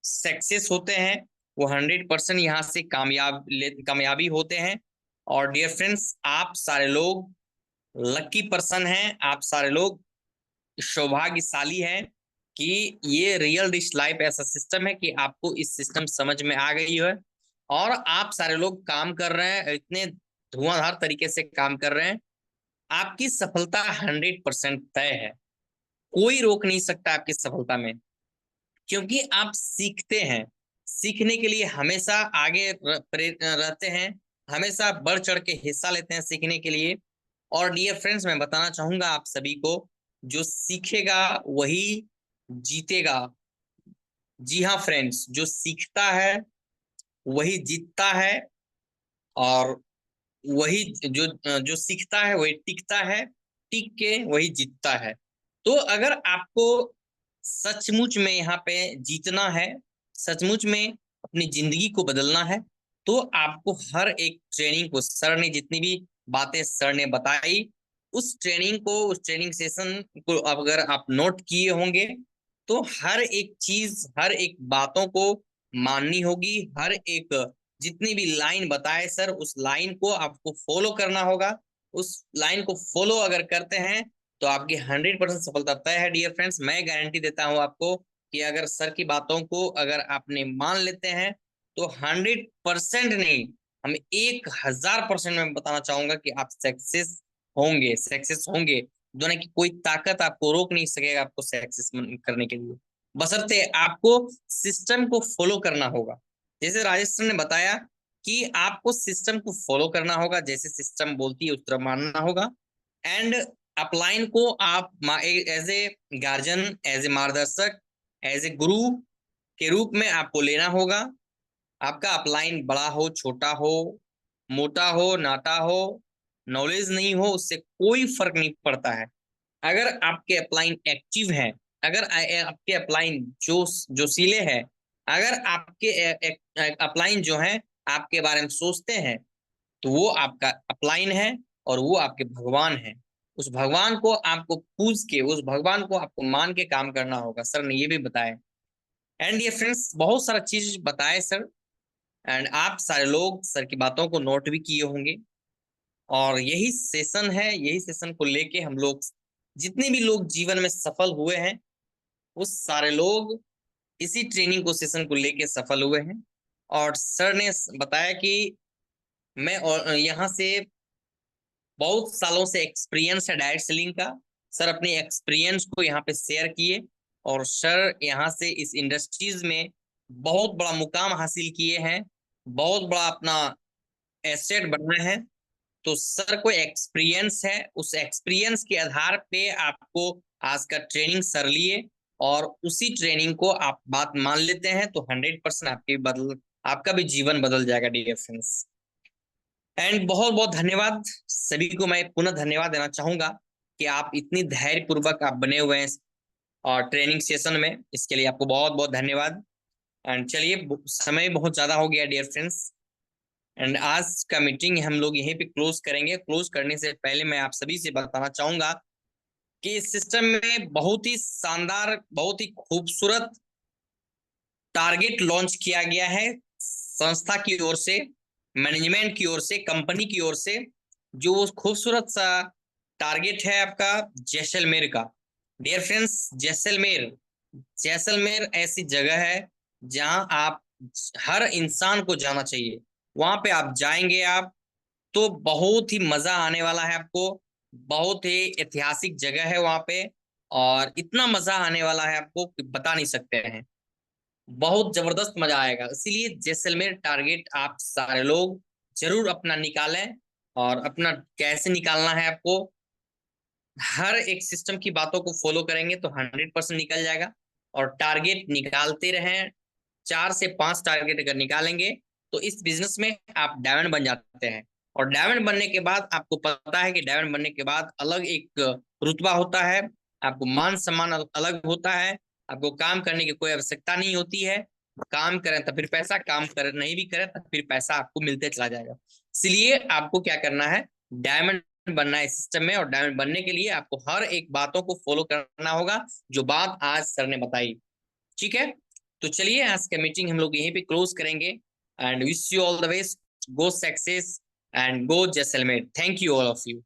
E: सक्सेस होते हैं, वो 100% यहाँ से कामयाबी होते हैं। और डियर फ्रेंड्स, आप सारे लोग लकी पर्सन हैं, आप सारे लोग सौभाग्यशाली हैं कि ये रियल डिश लाइफ ऐसा सिस्टम है कि आपको इस सिस्टम समझ में आ गई है और आप सारे लोग काम कर रहे हैं, इतने धुआंधार तरीके से काम कर रहे हैं। आपकी सफलता 100% तय है, कोई रोक नहीं सकता आपकी सफलता में, क्योंकि आप सीखते हैं। सीखने के लिए हमेशा आगे रहते हैं, हमेशा बढ़ चढ़ के हिस्सा लेते हैं सीखने के लिए। और डियर फ्रेंड्स, मैं बताना चाहूंगा आप सभी को, जो सीखेगा वही जीतेगा। जी हाँ फ्रेंड्स, जो सीखता है वही जीतता है, और वही जो जो सीखता है वही टिकता है, टिक के वही जीतता है। तो अगर आपको सचमुच में यहाँ पे जीतना है, सचमुच में अपनी जिंदगी को बदलना है, तो आपको हर एक ट्रेनिंग को, सर ने जितनी भी बातें सर ने बताई, उस ट्रेनिंग को, उस ट्रेनिंग सेशन को अगर आप नोट किए होंगे तो हर एक चीज, हर एक बातों को माननी होगी। हर एक जितनी भी लाइन बताए सर, उस लाइन को आपको फॉलो करना होगा। उस लाइन को फॉलो अगर करते हैं तो आपकी 100% सफलता तय है। डियर फ्रेंड्स, मैं गारंटी देता हूं आपको कि अगर सर की बातों को अगर आपने मान लेते हैं तो 100% नहीं, हम 1000% में बताना चाहूंगा कि आप सक्सेस होंगे, सक्सेस होंगे। दुनिया की कोई ताकत आपको रोक नहीं सकेगा आपको सक्सेस करने के लिए, बशर्ते आपको सिस्टम को फॉलो करना होगा। जैसे राजेश सर ने बताया कि आपको सिस्टम को फॉलो करना होगा, जैसे सिस्टम बोलती है उस तरह मानना होगा। एंड अपलाइन को आप as a guardian, as a मार्गदर्शक, एज ए गुरु के रूप में आपको लेना होगा। आपका अपलाइन बड़ा हो, छोटा हो, मोटा हो, नाटा हो, नॉलेज नहीं हो, उससे कोई फर्क नहीं पड़ता है। अगर आपके अपलाइन एक्टिव है, अगर आपके अपलाइन जोशीले है, अगर आपके अपलाइन जो है आपके बारे में सोचते हैं, तो वो आपका अपलाइन है और वो आपके भगवान है। उस भगवान को आपको पूज के, उस भगवान को आपको मान के काम करना होगा। सर ने ये भी बताया। एंड ये फ्रेंड्स बहुत सारा चीज बताए सर, एंड आप सारे लोग सर की बातों को नोट भी किए होंगे। और यही सेशन है, यही सेशन को लेके हम लोग, जितने भी लोग जीवन में सफल हुए हैं, उस सारे लोग इसी ट्रेनिंग को, सेशन को लेके सफल हुए हैं। और सर ने बताया कि मैं यहाँ से बहुत सालों से एक्सपीरियंस है डायरेक्ट सेलिंग का। सर अपने एक्सपीरियंस को यहाँ पे शेयर किए, और सर यहाँ से इस इंडस्ट्रीज में बहुत बड़ा मुकाम हासिल किए हैं, बहुत बड़ा अपना एसेट बना है। तो सर को एक्सपीरियंस है, उस एक्सपीरियंस के आधार पे आपको आज का ट्रेनिंग सर लिए, और उसी ट्रेनिंग को आप बात मान लेते हैं तो 100% आपका भी जीवन बदल जाएगा डियर फ्रेंड्स। एंड बहुत बहुत धन्यवाद सभी को। मैं पुनः धन्यवाद देना चाहूंगा कि आप इतनी धैर्य पूर्वक आप बने हुए हैं और ट्रेनिंग सेशन में, इसके लिए आपको बहुत बहुत धन्यवाद। एंड चलिए, समय बहुत ज्यादा हो गया डियर फ्रेंड्स, एंड आज का मीटिंग हम लोग यहीं पे क्लोज करेंगे। क्लोज करने से पहले मैं आप सभी से बताना चाहूंगा कि इस सिस्टम में बहुत ही शानदार, बहुत ही खूबसूरत टारगेट लॉन्च किया गया है संस्था की ओर से, मैनेजमेंट की ओर से, कंपनी की ओर से। जो खूबसूरत सा टारगेट है आपका जैसलमेर का डियर फ्रेंड्स। जैसलमेर ऐसी जगह है जहां आप, हर इंसान को जाना चाहिए। वहां पे आप जाएंगे आप तो बहुत ही मजा आने वाला है आपको। बहुत ही ऐतिहासिक जगह है वहां पे, और इतना मजा आने वाला है आपको कि बता नहीं सकते हैं। बहुत जबरदस्त मजा आएगा। इसीलिए जैसलमेर टारगेट आप सारे लोग जरूर अपना निकालें। और अपना कैसे निकालना है आपको, हर एक सिस्टम की बातों को फॉलो करेंगे तो 100% निकल जाएगा। और टारगेट निकालते रहें, 4 से 5 टारगेट अगर निकालेंगे तो इस बिजनेस में आप डायमंड बन जाते हैं। और डायमंड बनने के बाद आपको पता है कि डायमंड बनने के बाद अलग एक रुतबा होता है, आपको मान सम्मान अलग होता है, आपको काम करने की कोई आवश्यकता नहीं होती है। काम करें तो फिर पैसा, काम करें नहीं भी करें तो फिर पैसा आपको मिलते चला जाएगा। इसलिए आपको क्या करना है, डायमंड बनना है सिस्टम में। और डायमंड बनने के लिए आपको हर एक बातों को फॉलो करना होगा जो बात आज सर ने बताई। ठीक है, तो चलिए आज का मीटिंग हम लोग यहीं पे क्लोज करेंगे। And wish you all the best, go success and go Jaisalmer. Thank you all of you.